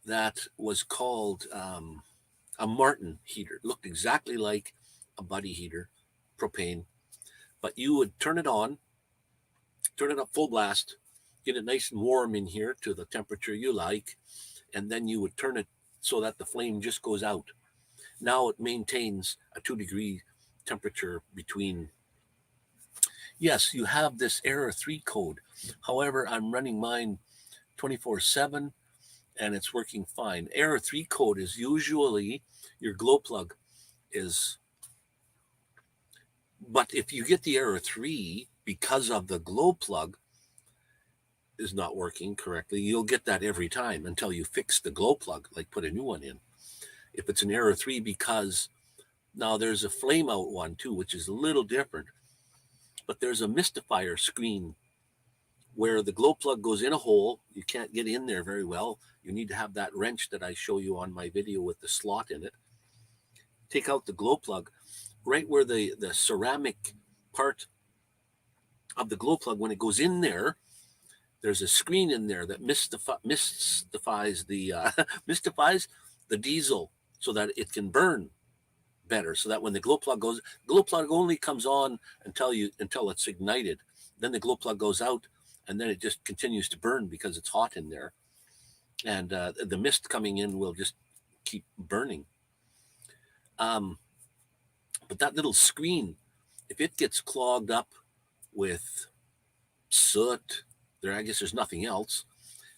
that was called a Martin heater. It looked exactly like a buddy heater, propane, but you would turn it on, turn it up full blast, get it nice and warm in here to the temperature you like, and then you would turn it so that the flame just goes out. Now it maintains a 2-degree temperature between. Yes, you have this error 3 code. However, I'm running mine 24/7 and it's working fine. Error 3 code is usually your glow plug is, but if you get the error 3 because of the glow plug is not working correctly, you'll get that every time until you fix the glow plug, like put a new one in. If it's an error 3 because now there's a flame out one too, which is a little different, but there's a mystifier screen where the glow plug goes in a hole. You can't get in there very well. You need to have that wrench that I show you on my video with the slot in it. Take out the glow plug. Right where the ceramic part of the glow plug, when it goes in there, there's a screen in there that mystifies the mystifies the diesel so that it can burn better. So that when the glow plug only comes on until it's ignited. Then the glow plug goes out, and then it just continues to burn because it's hot in there, and the mist coming in will just keep burning. But that little screen, if it gets clogged up with soot, I guess there's nothing else.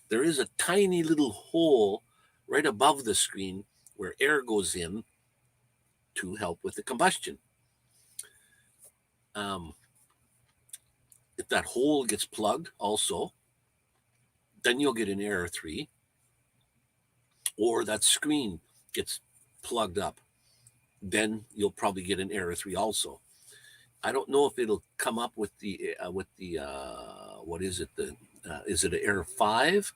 There is a tiny little hole right above the screen where air goes in to help with the combustion. If that hole gets plugged also, then you'll get an error 3, or that screen gets plugged up, then you'll probably get an error 3 also. I don't know if it'll come up with the what is it? Is it an error 5?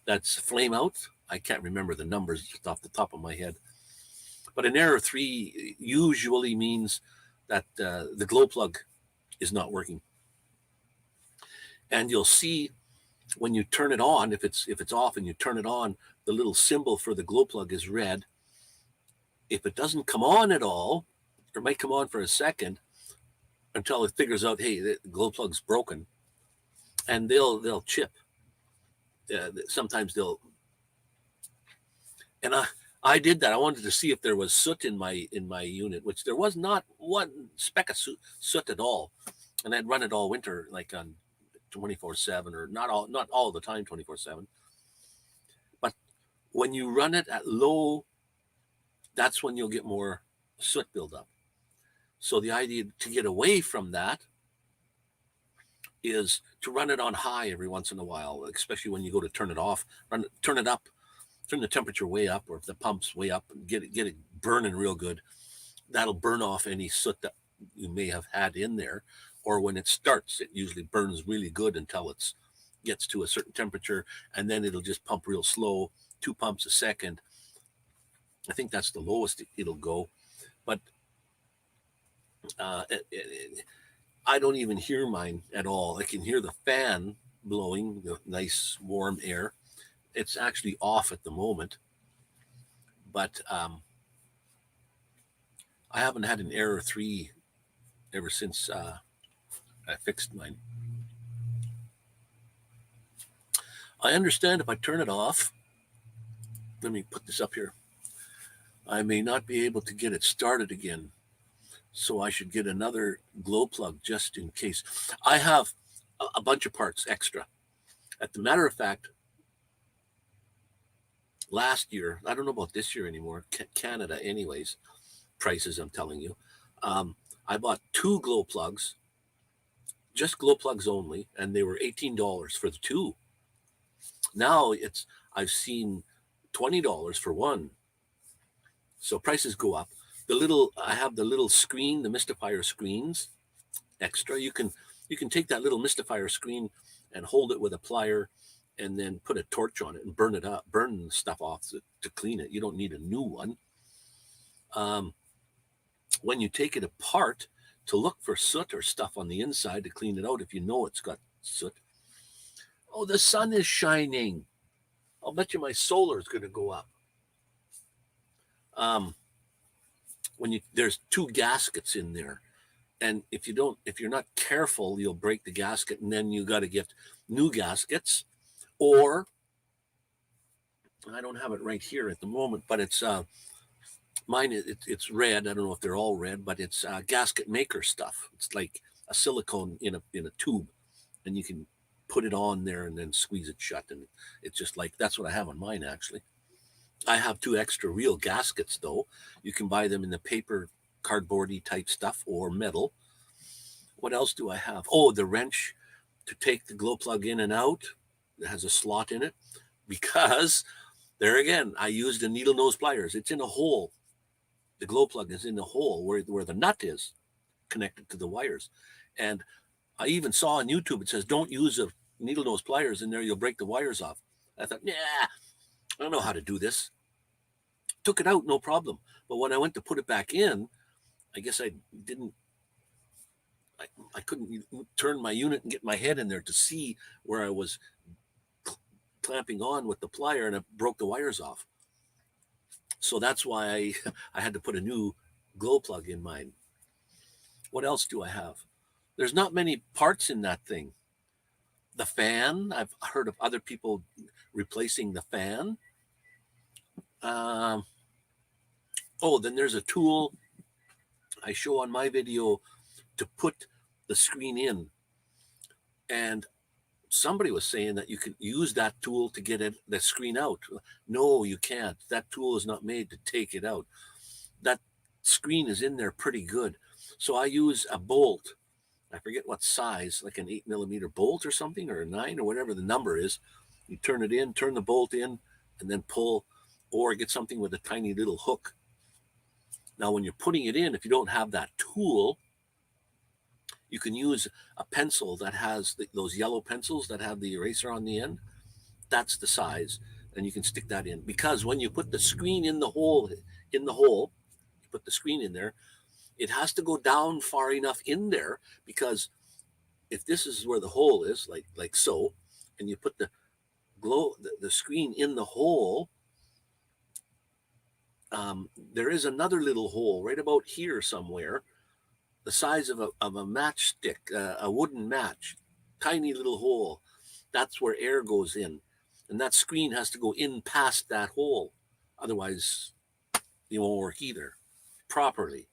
That's flame out. I can't remember the numbers just off the top of my head. But an error 3 usually means that the glow plug is not working. And you'll see when you turn it on, if it's off and you turn it on, the little symbol for the glow plug is red. If it doesn't come on at all, or it might come on for a second until it figures out, hey, the glow plug's broken, and they'll chip. Sometimes they'll, and I did that. I wanted to see if there was soot in my unit, which there was not one speck of soot at all, and I'd run it all winter, like on 24/7, or not all the time 24/7. But when you run it at low, that's when you'll get more soot buildup. So the idea to get away from that is to run it on high every once in a while, especially when you go to turn it off. Turn it up, turn the temperature way up, or if the pump's way up, and get it burning real good. That'll burn off any soot that you may have had in there. Or when it starts, it usually burns really good until it gets to a certain temperature, and then it'll just pump real slow, 2 pumps a second. I think that's the lowest it'll go. But I don't even hear mine at all. I can hear the fan blowing, the nice warm air. It's actually off at the moment, but I haven't had an error 3 ever since I fixed mine. I understand if I turn it off, let me put this up here, I may not be able to get it started again. So I should get another glow plug just in case. I have a bunch of parts extra. As a matter of fact, last year, I don't know about this year anymore, Canada anyways, prices I'm telling you, I bought 2 glow plugs, just glow plugs only, and they were $18 for the 2. Now I've seen $20 for 1. So prices go up. I have the little screen, the mystifier screens extra. You can take that little mystifier screen and hold it with a plier and then put a torch on it and burn it up, burn stuff off to clean it. You don't need a new one. When you take it apart, to look for soot or stuff on the inside to clean it out, if you know it's got soot. Oh, the sun is shining. I'll bet you my solar is going to go up. There's 2 gaskets in there, and if you're not careful, you'll break the gasket, and then you got to get new gaskets. Or I don't have it right here at the moment, but it's mine. It's red. I don't know if they're all red, but it's gasket maker stuff. It's like a silicone in a tube, and you can put it on there and then squeeze it shut, and it's just like that's what I have on mine actually. I have 2 extra real gaskets though. You can buy them in the paper, cardboardy type stuff or metal. What else do I have? Oh, the wrench to take the glow plug in and out. It has a slot in it because there again, I used the needle nose pliers. It's in a hole. The glow plug is in the hole where the nut is connected to the wires. And I even saw on YouTube, it says, don't use a needle nose pliers in there. You'll break the wires off. I thought, yeah, I don't know how to do this. Took it out, no problem. But when I went to put it back in, I guess I couldn't turn my unit and get my head in there to see where I was clamping on with the plier, and it broke the wires off. So that's why I had to put a new glow plug in mine. What else do I have? There's not many parts in that thing. The fan, I've heard of other people replacing the fan. Then there's a tool I show on my video to put the screen in. And somebody was saying that you could use that tool to get the screen out. No, you can't. That tool is not made to take it out. That screen is in there pretty good. So I use a bolt. I forget what size, like an 8mm bolt or something, or a 9 or whatever the number is. You turn it in, turn the bolt in, and then pull, or get something with a tiny little hook. Now, when you're putting it in, if you don't have that tool, you can use a pencil that has those yellow pencils that have the eraser on the end. That's the size, and you can stick that in. Because when you put the screen in the hole, you put the screen in there, it has to go down far enough in there, because if this is where the hole is, like so, and you put the screen in the hole, there is another little hole right about here somewhere, the size of a matchstick, a wooden match, tiny little hole. That's where air goes in, and that screen has to go in past that hole. Otherwise, it won't work either properly.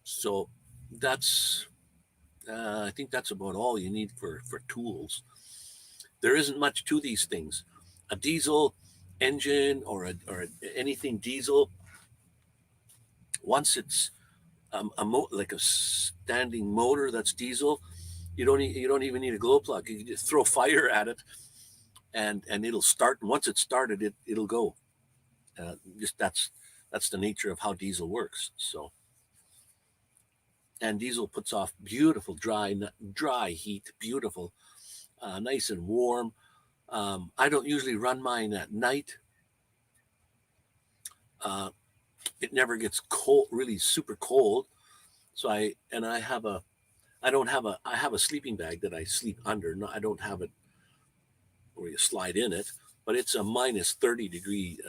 So that's, I think that's about all you need for tools. There isn't much to these things. A diesel engine or anything diesel, Once it's like a standing motor that's diesel, you don't even need a glow plug. You can just throw fire at it, and it'll start. And once it's started, it'll go. Just that's the nature of how diesel works. So, and diesel puts off beautiful dry heat, beautiful, nice and warm. I don't usually run mine at night. Uh, it never gets cold, really super cold. So I have a sleeping bag that I sleep under. No, I don't have it where you slide in it, but it's a minus 30-degree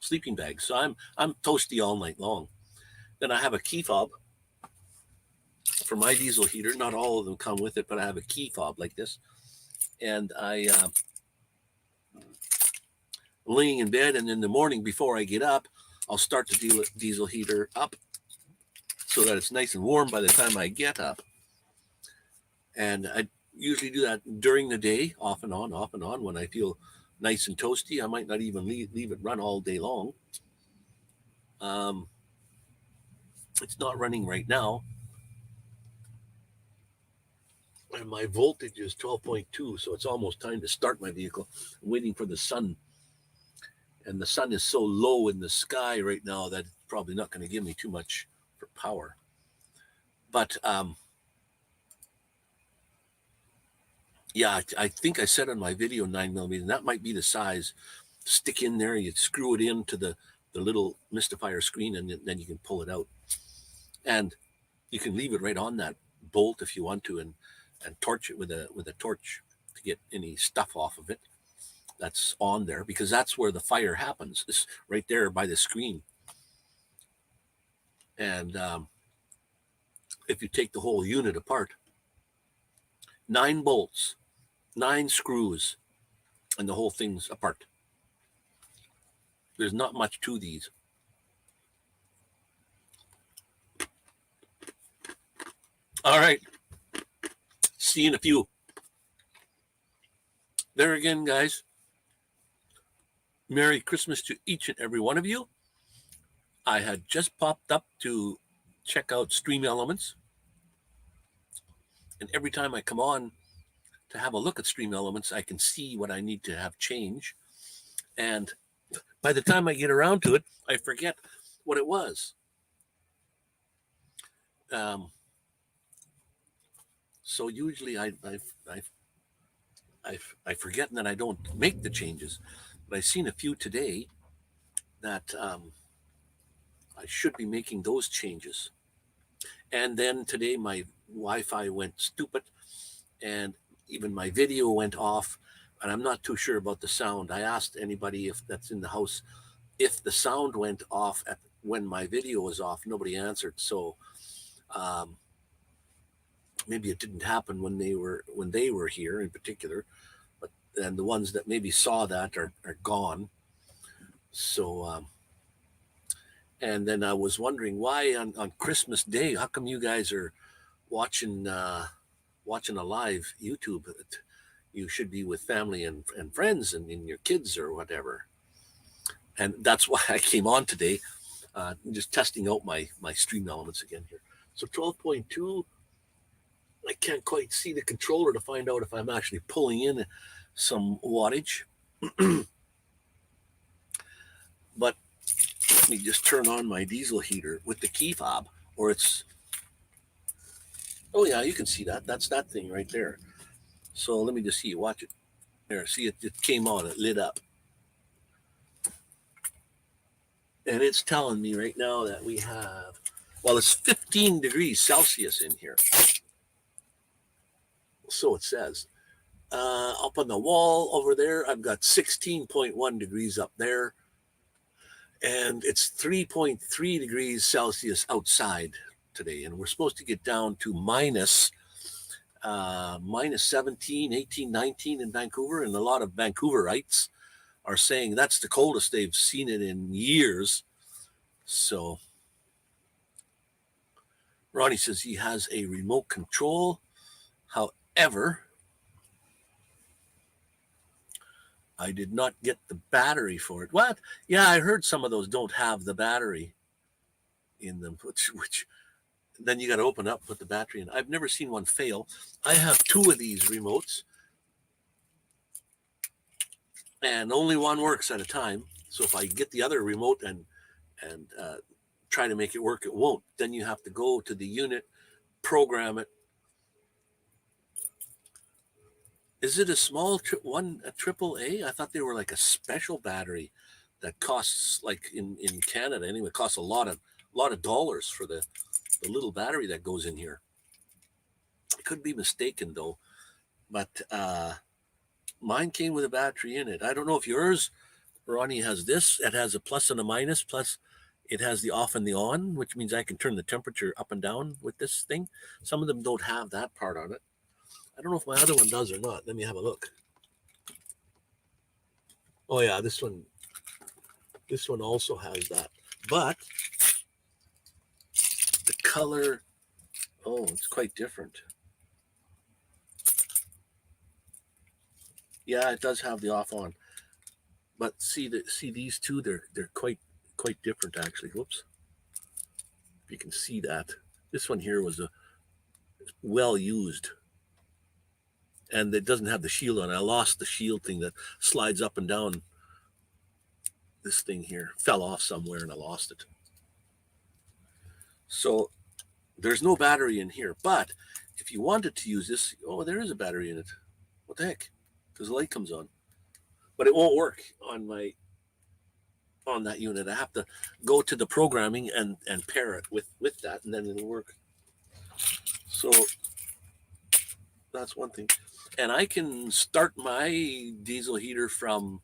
sleeping bag. So I'm toasty all night long. Then I have a key fob for my diesel heater. Not all of them come with it, but I have a key fob like this, and I'm laying in bed, and in the morning before I get up, I'll start the diesel heater up so that it's nice and warm by the time I get up. And I usually do that during the day, off and on, when I feel nice and toasty. I might not even leave it run all day long. Um, it's not running right now, and my voltage is 12.2, so it's almost time to start my vehicle. I'm waiting for the sun, and the sun is so low in the sky right now that it's probably not going to give me too much for power. But yeah, I think I said on my video 9mm, and that might be the size. Stick in there, you screw it into the little mystifier screen, and then you can pull it out. And you can leave it right on that bolt if you want to, and torch it with a torch to get any stuff off of it that's on there, because that's where the fire happens. It's right there by the screen. And if you take the whole unit apart, 9 bolts, 9 screws, and the whole thing's apart. There's not much to these. All right. See you in a few. There again, guys. Merry Christmas to each and every one of you. I had just popped up to check out Stream Elements. And every time I come on to have a look at Stream Elements, I can see what I need to have change. And by the time I get around to it, I forget what it was. So usually I forget, and then I don't make the changes. But I've seen a few today that I should be making those changes. And then today my Wi-Fi went stupid, and even my video went off, and I'm not too sure about the sound. I asked anybody if that's in the house if the sound went off when my video was off. Nobody answered. So maybe it didn't happen when they were here in particular, but and the ones that maybe saw that are gone. So and then I was wondering why on Christmas Day, how come you guys are watching watching a live YouTube? You should be with family and friends and your kids or whatever. And that's why I came on today, just testing out my Stream Elements again here. So 12.2, I can't quite see the controller to find out if I'm actually pulling in some wattage. But let me just turn on my diesel heater with the key fob, or it's, oh yeah, you can see that. That's that thing right there. So let me just see you. Watch it. There, see it came on, it lit up. And it's telling me right now that we have, well, it's 15 degrees Celsius in here. So it says. Up on the wall over there, I've got 16.1 degrees up there. And it's 3.3 degrees Celsius outside today. And we're supposed to get down to minus 17, 18, 19 in Vancouver. And a lot of Vancouverites are saying that's the coldest they've seen it in years. So Ronnie says he has a remote control. However, I did not get the battery for it. What? Yeah, I heard some of those don't have the battery in them, which then you got to open up, put the battery in. I've never seen one fail. I have two of these remotes, and only one works at a time. So if I get the other remote and try to make it work, it won't. Then you have to go to the unit, program it. Is it a small a AAA? I thought they were like a special battery that costs, like in Canada anyway, costs a lot of dollars for the little battery that goes in here. I could be mistaken though, but mine came with a battery in it. I don't know if yours, Ronnie, has this. It has a plus and a minus, plus it has the off and the on, which means I can turn the temperature up and down with this thing. Some of them don't have that part on it. I don't know if my other one does or not. Let me have a look. Oh yeah, this one also has that. But the color, oh, it's quite different. Yeah, it does have the off on. But see these two, they're quite different actually. Whoops. If you can see that. This one here was a well used. And it doesn't have the shield on. I lost the shield thing that slides up and down. This thing here fell off somewhere and I lost it. So there's no battery in here. But if you wanted to use this, oh, there is a battery in it. What the heck? Because the light comes on. But it won't work on that unit. I have to go to the programming and pair it with that, and then it'll work. So that's one thing. And I can start my diesel heater from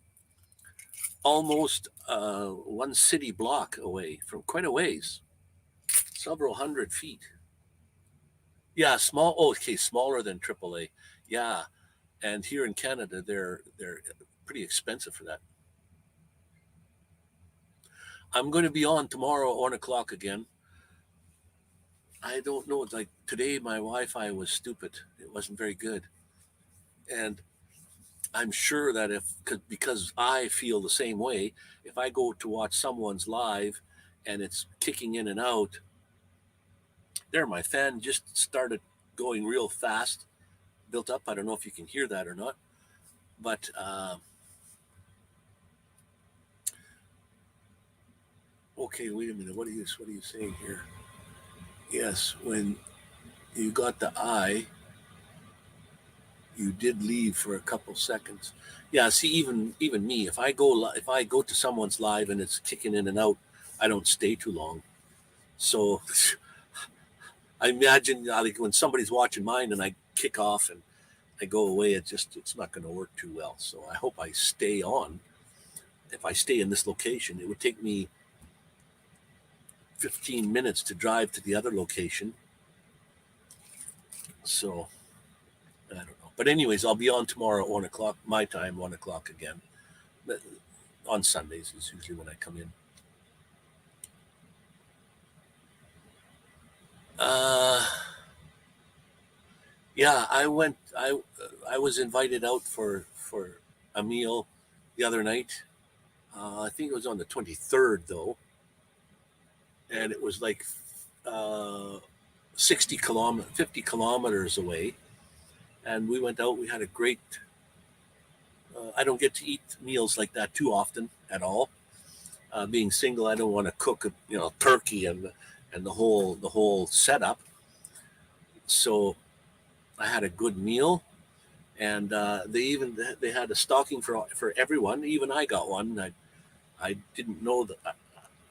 almost one city block away, from quite a ways, several hundred feet. Yeah, small. Oh, okay, smaller than AAA. Yeah, and here in Canada, they're pretty expensive for that. I'm going to be on tomorrow at 1:00 again. I don't know. It's like today, my Wi-Fi was stupid. It wasn't very good, and I'm sure that because I feel the same way, if I go to watch someone's live and it's kicking in and out, there, my fan just started going real fast, built up. I don't know if you can hear that or not, but okay, wait a minute. What are you saying here? Yes, when you got the eye, you did leave for a couple seconds. Yeah, see, even me, if I go to someone's live and it's kicking in and out, I don't stay too long. So I imagine like when somebody's watching mine and I kick off and I go away, it's not going to work too well. So I hope I stay on. If I stay in this location, it would take me 15 minutes to drive to the other location. So I don't know. But anyways, I'll be on tomorrow at 1:00 my time, 1:00 again. But on Sundays is usually when I come in. Yeah, I went. I was invited out for a meal the other night. I think it was on the 23rd though, and it was like 50 kilometers away. And we went out. We had a great. I don't get to eat meals like that too often at all. Being single, I don't want to cook, turkey and the whole setup. So I had a good meal, and they had a stocking for everyone. Even I got one. I didn't know that.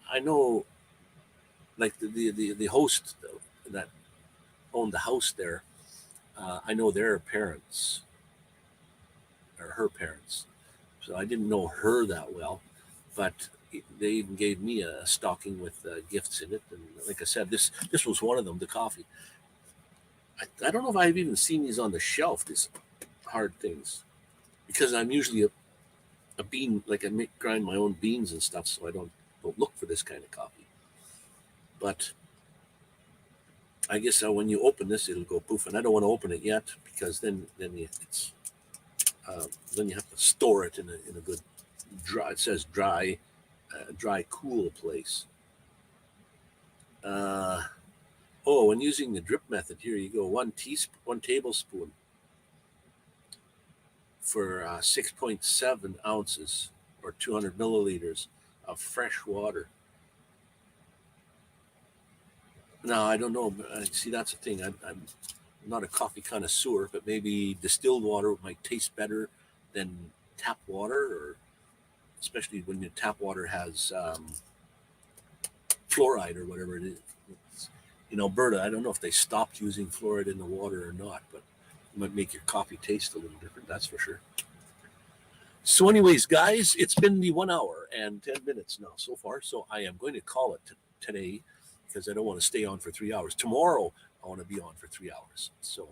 I know, like the host that owned the house there. I know their parents or her parents, so I didn't know her that well, but they even gave me a stocking with gifts in it. And like I said, this was one of them. The coffee. I don't know if I've even seen these on the shelf. These hard things, because I'm usually a bean, like I grind my own beans and stuff, so I don't look for this kind of coffee. But I guess when you open this, it'll go poof, and I don't want to open it yet because then Then you have to store it in a good dry. It says dry, cool place. When using the drip method, here you go. 1 tablespoon for 6.7 ounces or 200 milliliters of fresh water. Now, I don't know. See, that's the thing. I'm not a coffee connoisseur, but maybe distilled water might taste better than tap water, or especially when your tap water has fluoride or whatever it is. In Alberta, I don't know if they stopped using fluoride in the water or not, but it might make your coffee taste a little different, that's for sure. So anyways, guys, it's been the 1 hour and 10 minutes now so far, so I am going to call it today because I don't want to stay on for 3 hours. Tomorrow, I want to be on for 3 hours. So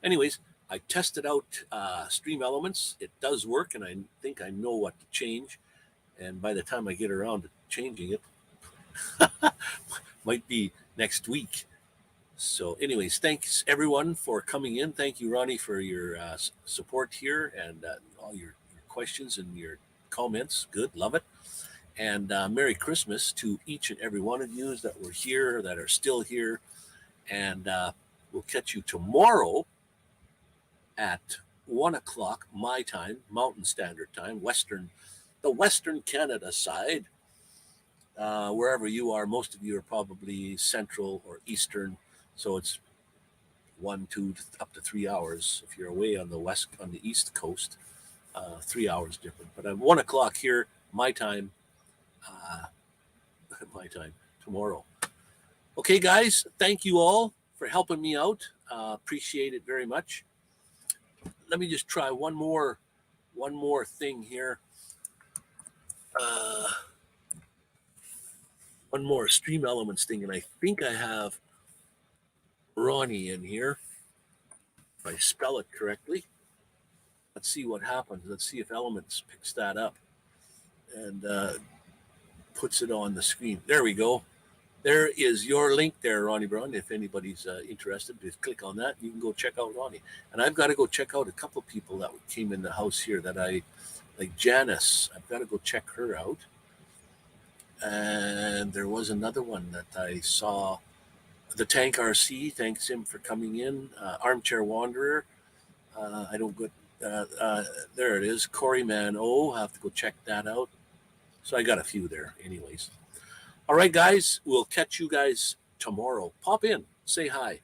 anyways, I tested out Stream Elements. It does work, and I think I know what to change. And by the time I get around to changing it, might be next week. So anyways, thanks everyone for coming in. Thank you, Ronnie, for your support here and all your questions and your comments. Good, love it. And Merry Christmas to each and every one of you that were here, that are still here. And we'll catch you tomorrow at 1 o'clock my time, Mountain Standard Time, the Western Canada side. Wherever you are, most of you are probably Central or Eastern, so it's 1, 2, up to 3 hours. If you're away on the East Coast, 3 hours different. But at 1 o'clock here, my time tomorrow. Okay, guys, thank you all for helping me out. Appreciate it very much. Let me just try one more thing here. One more Stream Elements thing, and I think I have Ronnie in here, if I spell it correctly. Let's see what happens. Let's see if Elements picks that up and puts it on the screen. There we go. There is your link there, Ronnie Brown. If anybody's interested, just click on that. You can go check out Ronnie. And I've got to go check out a couple of people that came in the house here that like Janice. I've got to go check her out. And there was another one that I saw, the Tank RC. Thanks him for coming in. Armchair Wanderer. I don't go. There it is. Corey Man O. I have to go check that out. So I got a few there, anyways. All right, guys. We'll catch you guys tomorrow. Pop in. Say hi.